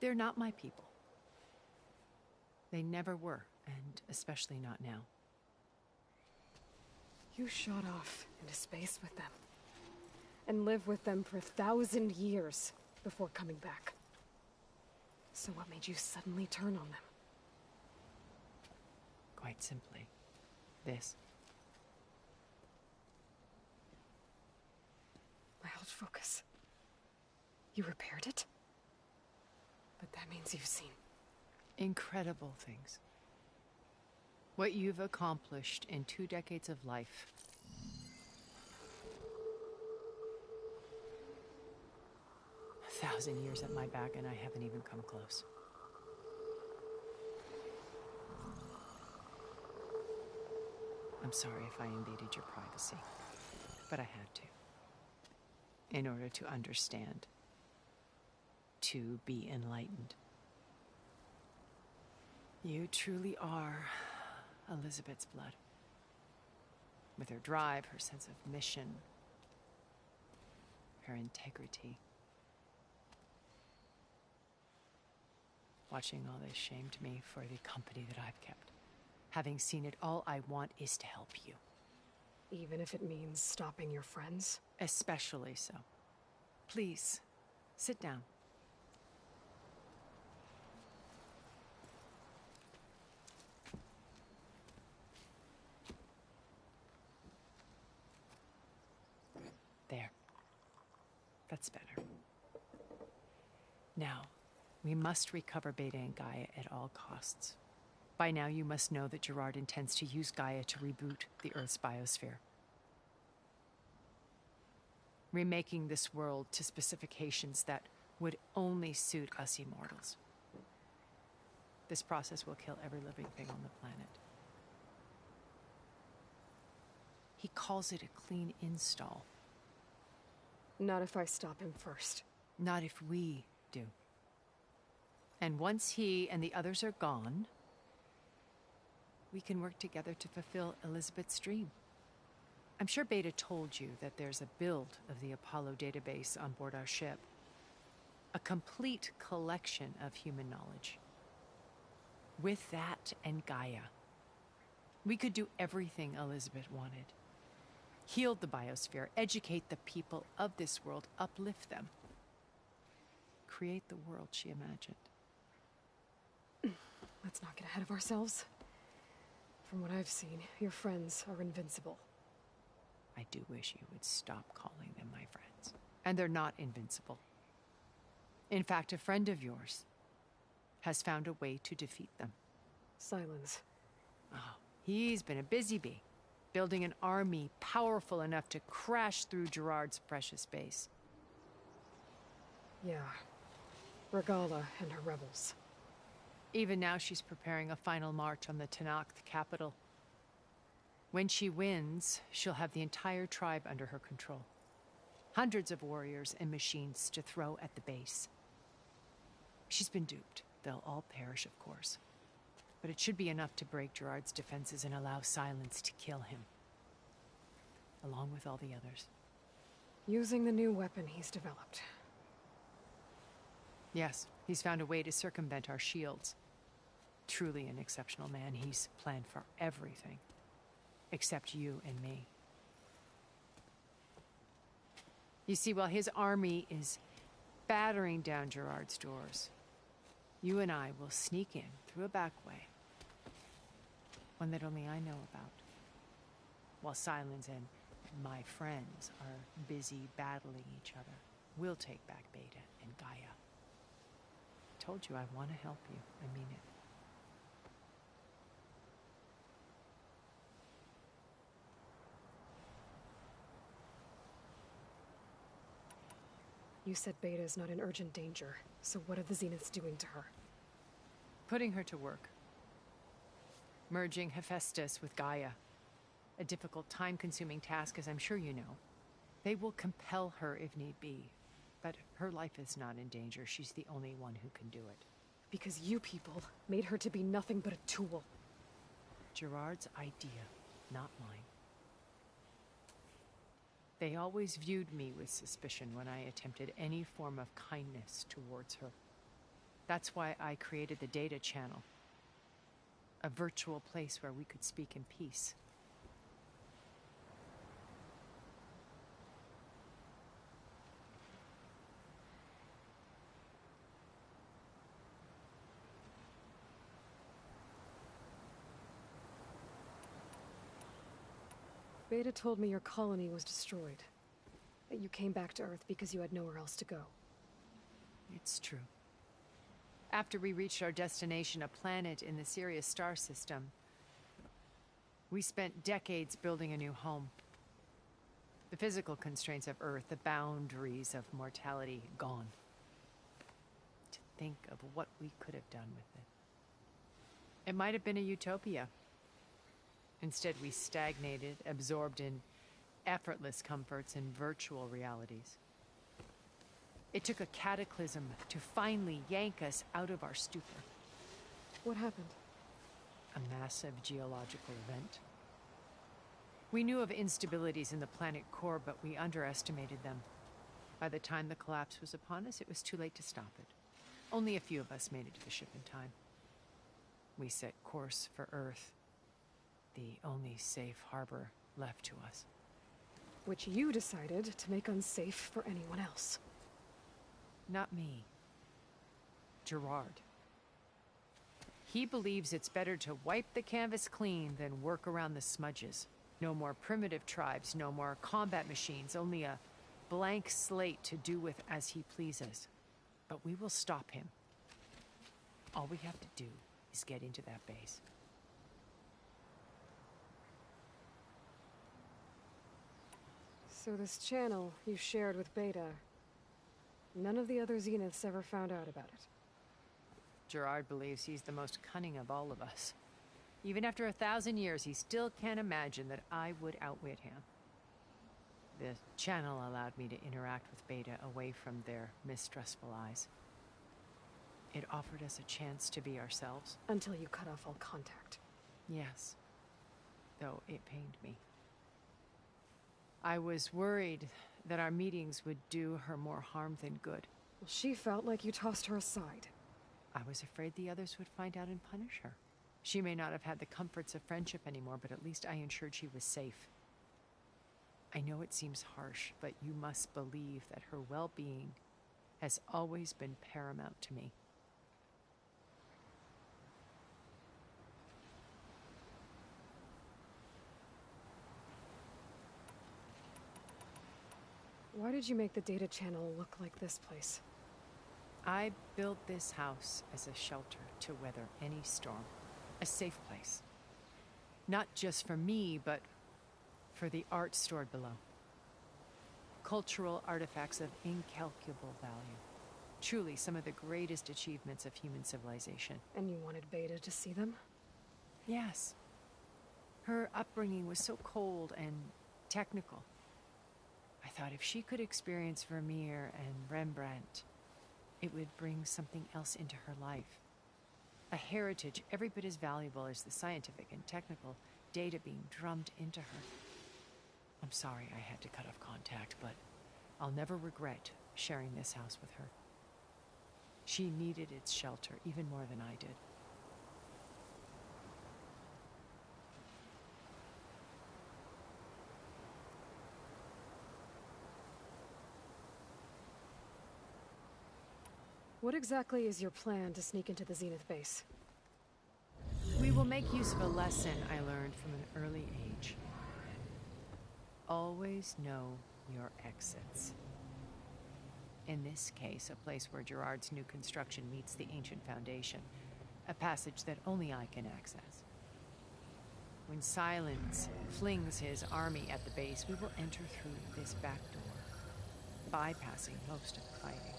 They're not my people. They never were, and especially not now. You shot off into space with them, and lived with them for 1,000 years before coming back. So what made you suddenly turn on them? Quite simply, this. My old focus. You repaired it? But that means you've seen incredible things. What you've accomplished in 2 decades of life. A 1,000 years at my back, and I haven't even come close. I'm sorry if I invaded your privacy, but I had to. In order to understand. To be enlightened. You truly are Elizabeth's blood. With her drive, her sense of mission, her integrity. Watching all this shamed me for the company that I've kept. Having seen it, all I want is to help you. Even if it means stopping your friends? Especially so. Please, sit down. There. That's better. Now, we must recover Beta and Gaia at all costs. By now, you must know that Gerard intends to use Gaia to reboot the Earth's biosphere. Remaking this world to specifications that would only suit us immortals. This process will kill every living thing on the planet. He calls it a clean install. Not if I stop him first. Not if we do. And once he and the others are gone, we can work together to fulfill Elizabeth's dream. I'm sure Beta told you that there's a build of the Apollo database on board our ship. A complete collection of human knowledge. With that and Gaia, we could do everything Elizabeth wanted. Heal the biosphere, educate the people of this world, uplift them. Create the world she imagined. Let's not get ahead of ourselves. From what I've seen, your friends are invincible. I do wish you would stop calling them my friends. And they're not invincible. In fact, a friend of yours has found a way to defeat them. Silence. Oh, he's been a busy bee, building an army powerful enough to crash through Gerard's precious base. Yeah. Regala and her rebels. Even now she's preparing a final march on the Tenakth capital. When she wins, she'll have the entire tribe under her control. Hundreds of warriors and machines to throw at the base. She's been duped. They'll all perish, of course. But it should be enough to break Gerard's defenses and allow Silence to kill him. Along with all the others. Using the new weapon he's developed. Yes, He's found a way to circumvent our shields. Truly an exceptional man. He's planned for everything. Except you and me. You see, while his army is battering down Gerard's doors, you and I will sneak in through a back way. One that only I know about. While Silence and my friends are busy battling each other, we'll take back Beta and Gaia. I told you I want to help you. I mean it. You said Beta is not in urgent danger, so what are the Zeniths doing to her? Putting her to work. Merging Hephaestus with Gaia. A difficult, time-consuming task, as I'm sure you know. They will compel her if need be. But her life is not in danger. She's the only one who can do it. Because you people made her to be nothing but a tool. Gerard's idea, not mine. They always viewed me with suspicion when I attempted any form of kindness towards her. That's why I created the data channel. A virtual place where we could speak in peace. Beta told me your colony was destroyed. That you came back to Earth because you had nowhere else to go. It's true. After we reached our destination, a planet in the Sirius star system, we spent decades building a new home. The physical constraints of Earth, the boundaries of mortality, gone. To think of what we could have done with it. It might have been a utopia. Instead, we stagnated, absorbed in effortless comforts and virtual realities. It took a cataclysm to finally yank us out of our stupor. What happened? A massive geological event. We knew of instabilities in the planet core, but we underestimated them. By the time the collapse was upon us, it was too late to stop it. Only a few of us made it to the ship in time. We set course for Earth, the only safe harbor left to us. Which you decided to make unsafe for anyone else. Not me. Gerard. He believes it's better to wipe the canvas clean than work around the smudges. No more primitive tribes, no more combat machines, only a blank slate to do with as he pleases. But we will stop him. All we have to do is get into that base. So this channel you shared with Beta, none of the other Zeniths ever found out about it? Gerard believes he's the most cunning of all of us. Even after 1,000 years, he still can't imagine that I would outwit him. The channel allowed me to interact with Beta away from their mistrustful eyes. It offered us a chance to be ourselves. Until you cut off all contact. Yes. Though it pained me. I was worried that our meetings would do her more harm than good. Well, she felt like you tossed her aside. I was afraid the others would find out and punish her. She may not have had the comforts of friendship anymore, but at least I ensured she was safe. I know it seems harsh, but you must believe that her well-being has always been paramount to me. Why did you make the data channel look like this place? I built this house as a shelter to weather any storm. A safe place. Not just for me, but for the art stored below. Cultural artifacts of incalculable value. Truly some of the greatest achievements of human civilization. And you wanted Beta to see them? Yes. Her upbringing was so cold and technical. I thought if she could experience Vermeer and Rembrandt, it would bring something else into her life. A heritage every bit as valuable as the scientific and technical data being drummed into her. I'm sorry I had to cut off contact, but I'll never regret sharing this house with her. She needed its shelter even more than I did. What exactly is your plan to sneak into the Zenith base? We will make use of a lesson I learned from an early age. Always know your exits. In this case, a place where Gerard's new construction meets the ancient foundation, a passage that only I can access. When Silence flings his army at the base, we will enter through this back door, bypassing most of the fighting.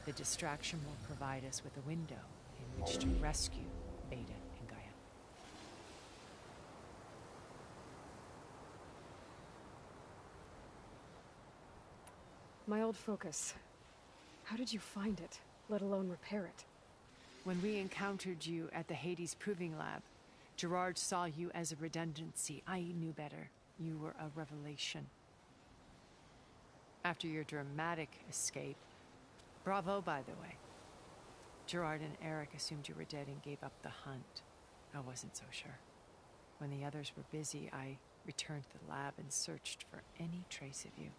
The distraction will provide us with a window in which to rescue Beta and Gaia. My old focus. How did you find it, let alone repair it? When we encountered you at the Hades Proving Lab, Gerard saw you as a redundancy. I knew better. You were a revelation. After your dramatic escape, bravo, by the way. Gerard and Eric assumed you were dead and gave up the hunt. I wasn't so sure. When the others were busy, I returned to the lab and searched for any trace of you.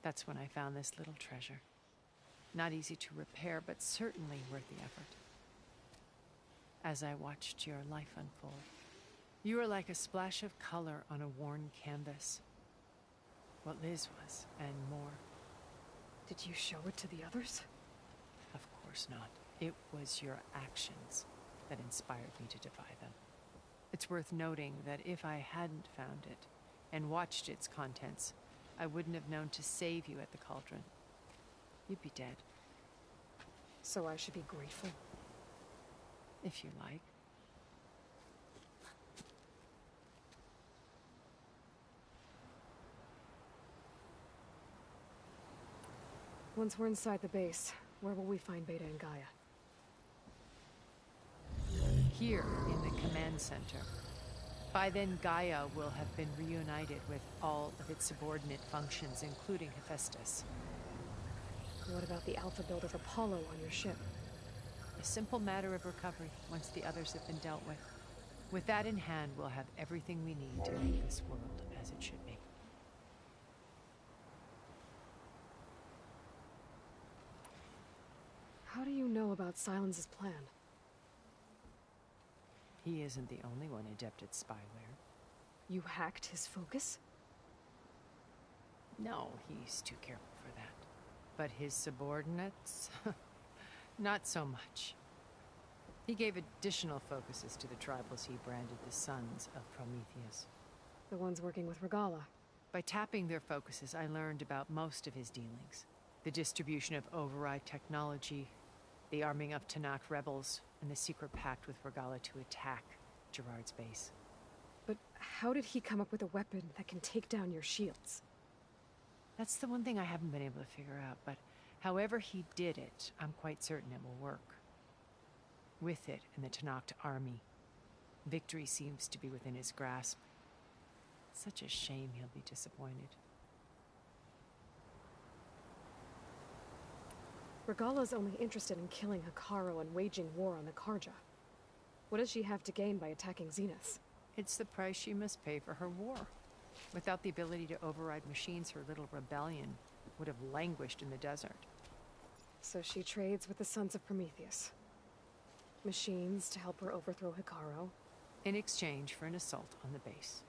That's when I found this little treasure. Not easy to repair, but certainly worth the effort. As I watched your life unfold, you were like a splash of color on a worn canvas. What Liz was, and more. Did you show it to the others? Of course not. It was your actions that inspired me to defy them. It's worth noting that if I hadn't found it and watched its contents, I wouldn't have known to save you at the cauldron. You'd be dead. So I should be grateful? If you like. Once we're inside the base, where will we find Beta and Gaia? Here, in the command center. By then, Gaia will have been reunited with all of its subordinate functions, including Hephaestus. What about the Alpha build of Apollo on your ship? A simple matter of recovery, once the others have been dealt with. With that in hand, we'll have everything we need to make this world as it should be. How do you know about Silence's plan? He isn't the only one adept at spyware. You hacked his focus? No, he's too careful for that. But his subordinates? Not so much. He gave additional focuses to the tribals he branded the Sons of Prometheus. The ones working with Regala. By tapping their focuses, I learned about most of his dealings. The distribution of override technology, the arming of Tanakh rebels, and the secret pact with Regala to attack Gerard's base. But how did he come up with a weapon that can take down your shields? That's the one thing I haven't been able to figure out, but however he did it, I'm quite certain it will work. With it and the Tanakh army, victory seems to be within his grasp. Such a shame he'll be disappointed. Regala's only interested in killing Hekarro and waging war on the Karja. What does she have to gain by attacking Zenith? It's the price she must pay for her war. Without the ability to override machines, her little rebellion would have languished in the desert. So she trades with the Sons of Prometheus. Machines to help her overthrow Hekarro. In exchange for an assault on the base.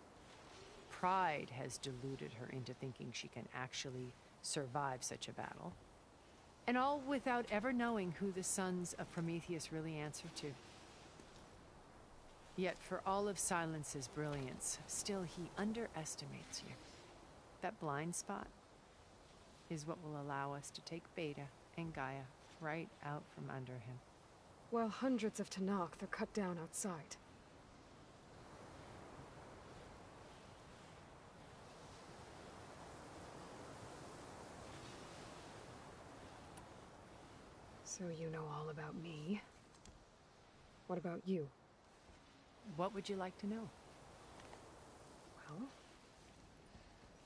Pride has deluded her into thinking she can actually survive such a battle. And all without ever knowing who the Sons of Prometheus really answer to. Yet for all of Silence's brilliance, still he underestimates you. That blind spot is what will allow us to take Beta and Gaia right out from under him. While hundreds of Tanakh are cut down outside. So you know all about me. What about you? What would you like to know? Well,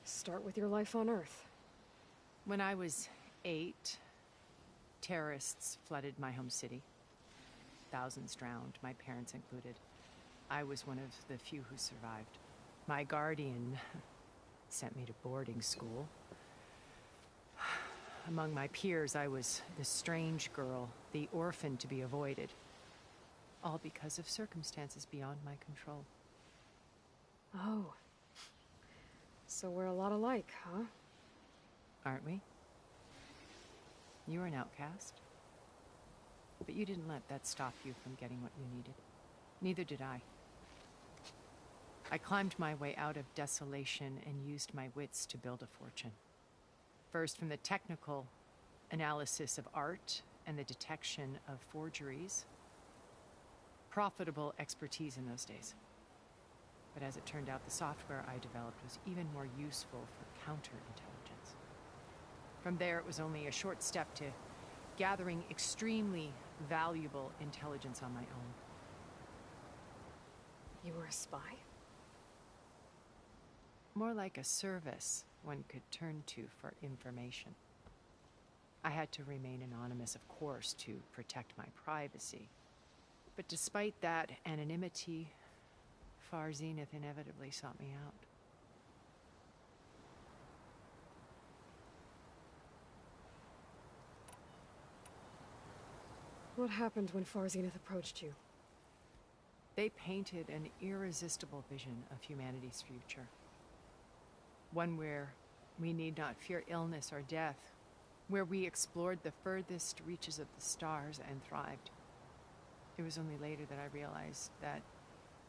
start with your life on Earth. When I was 8, Terrorists flooded my home city. Thousands drowned, my parents included. I was one of the few who survived. My guardian sent me to boarding school. Among my peers, I was the strange girl, the orphan to be avoided. All because of circumstances beyond my control. Oh. So we're a lot alike, huh? Aren't we? You were an outcast. But you didn't let that stop you from getting what you needed. Neither did I. I climbed my way out of desolation and used my wits to build a fortune. First, from the technical analysis of art and the detection of forgeries. Profitable expertise in those days. But as it turned out, the software I developed was even more useful for counterintelligence. From there, it was only a short step to gathering extremely valuable intelligence on my own. You were a spy? More like a service one could turn to for information. I had to remain anonymous, of course, to protect my privacy. But despite that anonymity, Far Zenith inevitably sought me out. What happened when Far Zenith approached you? They painted an irresistible vision of humanity's future. One where we need not fear illness or death, where we explored the furthest reaches of the stars and thrived. It was only later that I realized that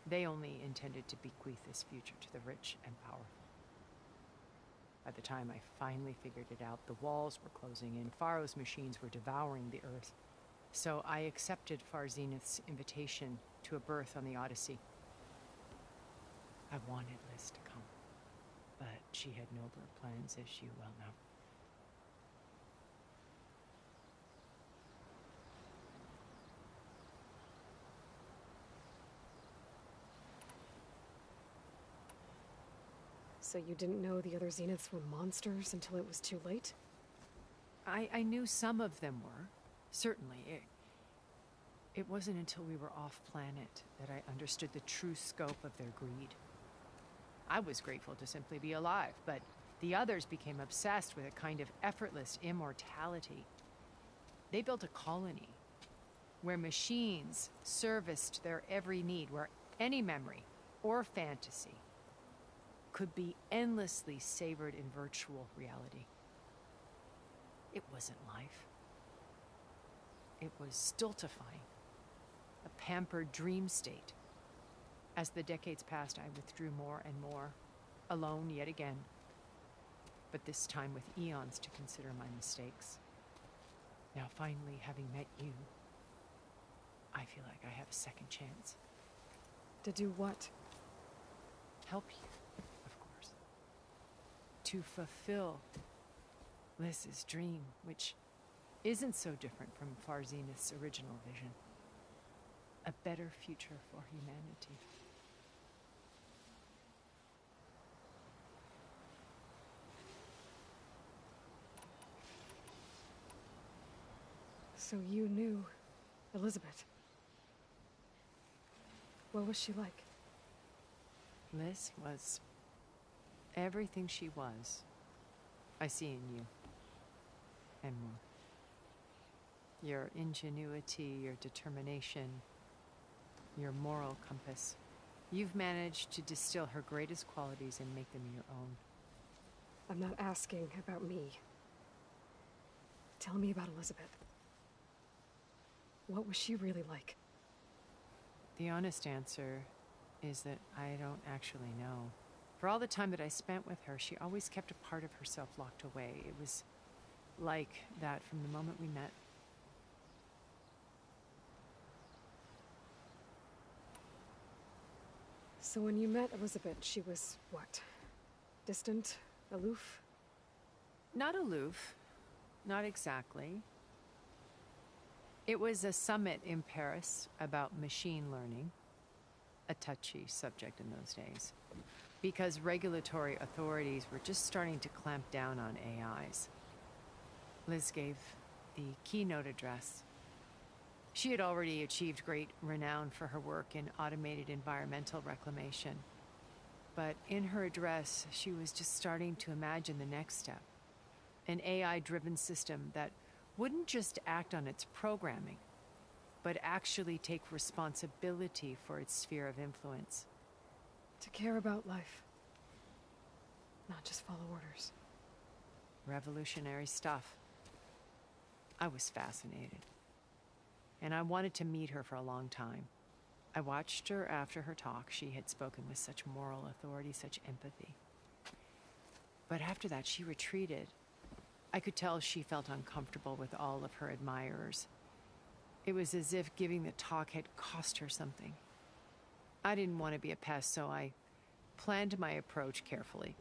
they only intended to bequeath this future to the rich and powerful. By the time I finally figured it out, the walls were closing in, Faro's machines were devouring the Earth. So I accepted Far Zenith's invitation to a berth on the Odyssey. I wanted Liz to come, but she had nobler plans, as you well know. So you didn't know the other Zeniths were monsters until it was too late? I knew some of them were, certainly. It wasn't until we were off-planet that I understood the true scope of their greed. I was grateful to simply be alive, but the others became obsessed with a kind of effortless immortality. They built a colony where machines serviced their every need, where any memory or fantasy could be endlessly savored in virtual reality. It wasn't life. It was stultifying, a pampered dream state. As the decades passed, I withdrew more and more, alone yet again, but this time with eons to consider my mistakes. Now finally, having met you, I feel like I have a second chance. To do what? Help you, of course. To fulfill Liz's dream, which isn't so different from Far Zenith's original vision. A better future for humanity. So you knew Elizabeth. What was she like? Liz was everything she was. I see in you. And more. Your ingenuity, your determination, your moral compass. You've managed to distill her greatest qualities and make them your own. I'm not asking about me. Tell me about Elizabeth. What was she really like? The honest answer is that I don't actually know. For all the time that I spent with her, she always kept a part of herself locked away. It was like that from the moment we met. So when you met Elizabeth, she was what? Distant? Aloof? Not aloof. Not exactly. It was a summit in Paris about machine learning, a touchy subject in those days, because regulatory authorities were just starting to clamp down on AIs. Liz gave the keynote address. She had already achieved great renown for her work in automated environmental reclamation. But in her address, she was just starting to imagine the next step. An AI-driven system that wouldn't just act on its programming, but actually take responsibility for its sphere of influence. To care about life. Not just follow orders. Revolutionary stuff. I was fascinated. And I wanted to meet her for a long time. I watched her after her talk. She had spoken with such moral authority, such empathy. But after that, she retreated. I could tell she felt uncomfortable with all of her admirers. It was as if giving the talk had cost her something. I didn't want to be a pest, so I planned my approach carefully.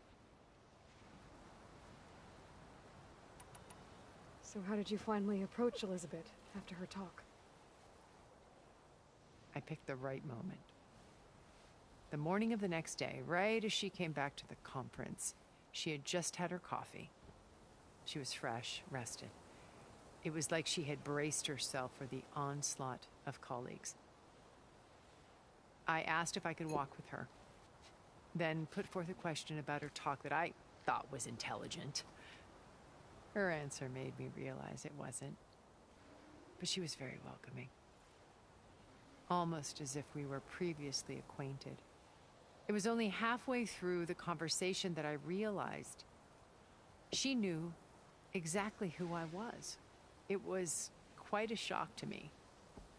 So how did you finally approach Elizabeth after her talk? I picked the right moment. The morning of the next day, right as she came back to the conference, she had just had her coffee. She was fresh, rested. It was like she had braced herself for the onslaught of colleagues. I asked if I could walk with her, then put forth a question about her talk that I thought was intelligent. Her answer made me realize it wasn't, but she was very welcoming. Almost as if we were previously acquainted. It was only halfway through the conversation that I realized she knew exactly who I was. It was quite a shock to me.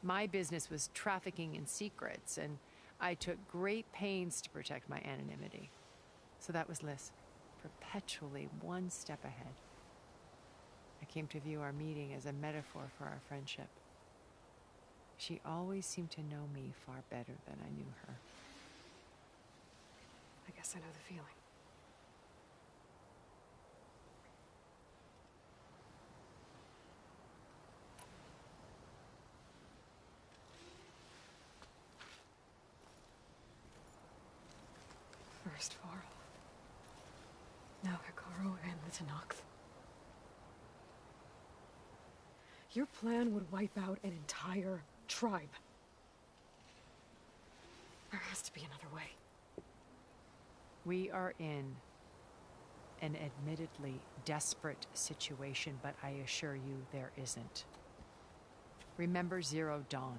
My business was trafficking in secrets, and I took great pains to protect my anonymity. So that was Liz, perpetually one step ahead. I came to view our meeting as a metaphor for our friendship. She always seemed to know me far better than I knew her. I guess I know the feeling. First Varl. Now Hikaru and the Tenakth. Your plan would wipe out an entire tribe. There has to be another way. We are in an admittedly desperate situation, but I assure you there isn't. Remember Zero Dawn.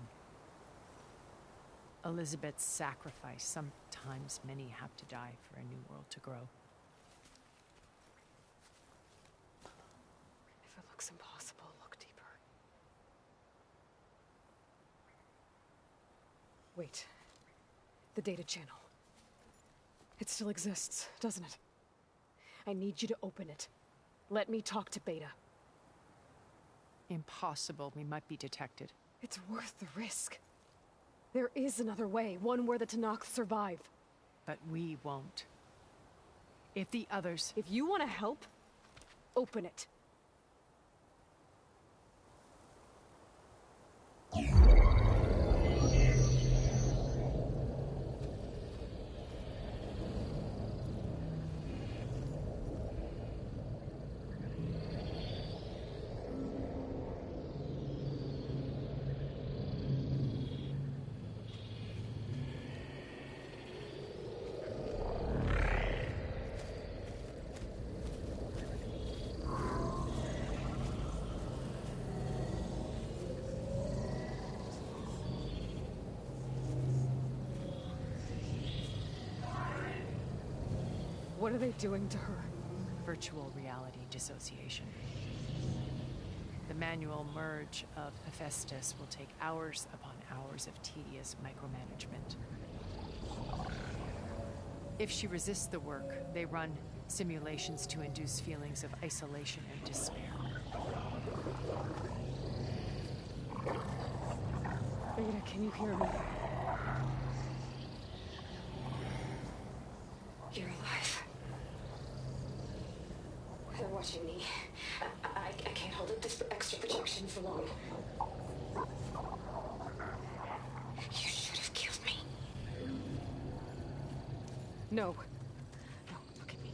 Elizabeth's sacrifice. Sometimes many have to die for a new world to grow. If it looks impossible, look deeper. Wait. The data channel. It still exists, doesn't it? I need you to open it. Let me talk to Beta. Impossible. We might be detected. It's worth the risk. There is another way, one where the Tenakth survive. But we won't. If the others... If you want to help, open it. What are they doing to her? Virtual reality dissociation. The manual merge of Hephaestus will take hours upon hours of tedious micromanagement. If she resists the work, they run simulations to induce feelings of isolation and despair. Beta, can you hear me? You're alive. They're watching me. I can't hold up this extra protection for long. You should have killed me. No. No, look at me.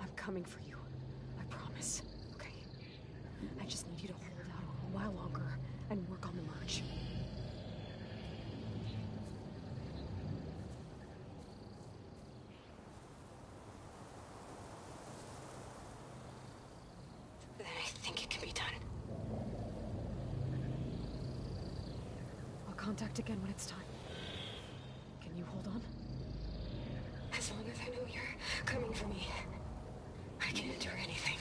I'm coming for you. I promise. Okay? I just need you to while longer and work on the merge. Then I think it can be done. I'll contact again when it's time. Can you hold on? As long as I know you're coming for me, I can endure anything.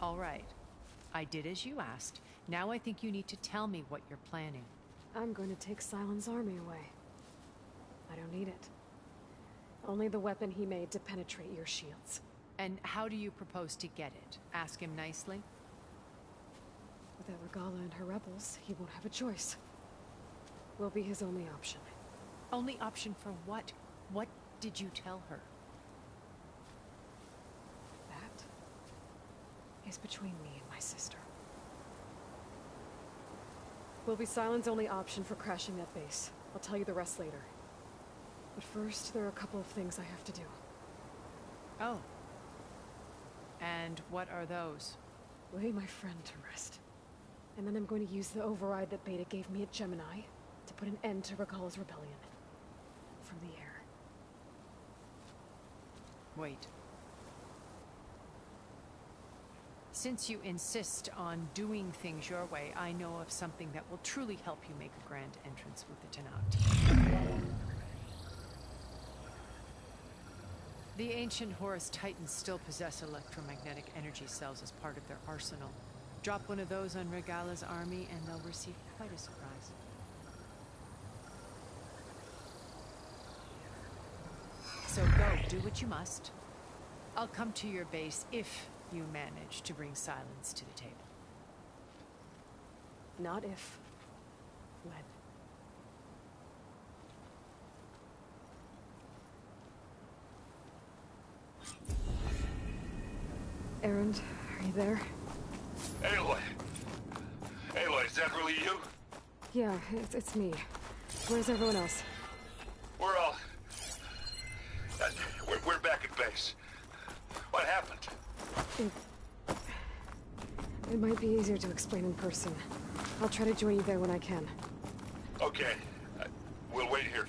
All right. I did as you asked. Now I think you need to tell me what you're planning. I'm going to take Sylens' army away. I don't need it. Only the weapon he made to penetrate your shields. And how do you propose to get it? Ask him nicely? Without Regala and her rebels, he won't have a choice. We'll be his only option. Only option for what? What did you tell her? That is between me and my sister. Will be Sylens' only option for crashing that base. I'll tell you the rest later. But first, there are a couple of things I have to do. Oh. And what are those? Lay my friend to rest. And then I'm going to use the override that Beta gave me at Gemini to put an end to Regala's rebellion. From the air. Wait. Since you insist on doing things your way, I know of something that will truly help you make a grand entrance with the Tenat. The ancient Horus Titans still possess electromagnetic energy cells as part of their arsenal. Drop one of those on Regala's army and they'll receive quite a surprise. So go, do what you must. I'll come to your base if you manage to bring Sylens to the table. Not if. When. Erend, are you there? Aloy! Aloy, is that really you? Yeah, it's me. Where's everyone else? We're all... We're back at base. What happened? It might be easier to explain in person. I'll try to join you there when I can. Okay. We'll wait here.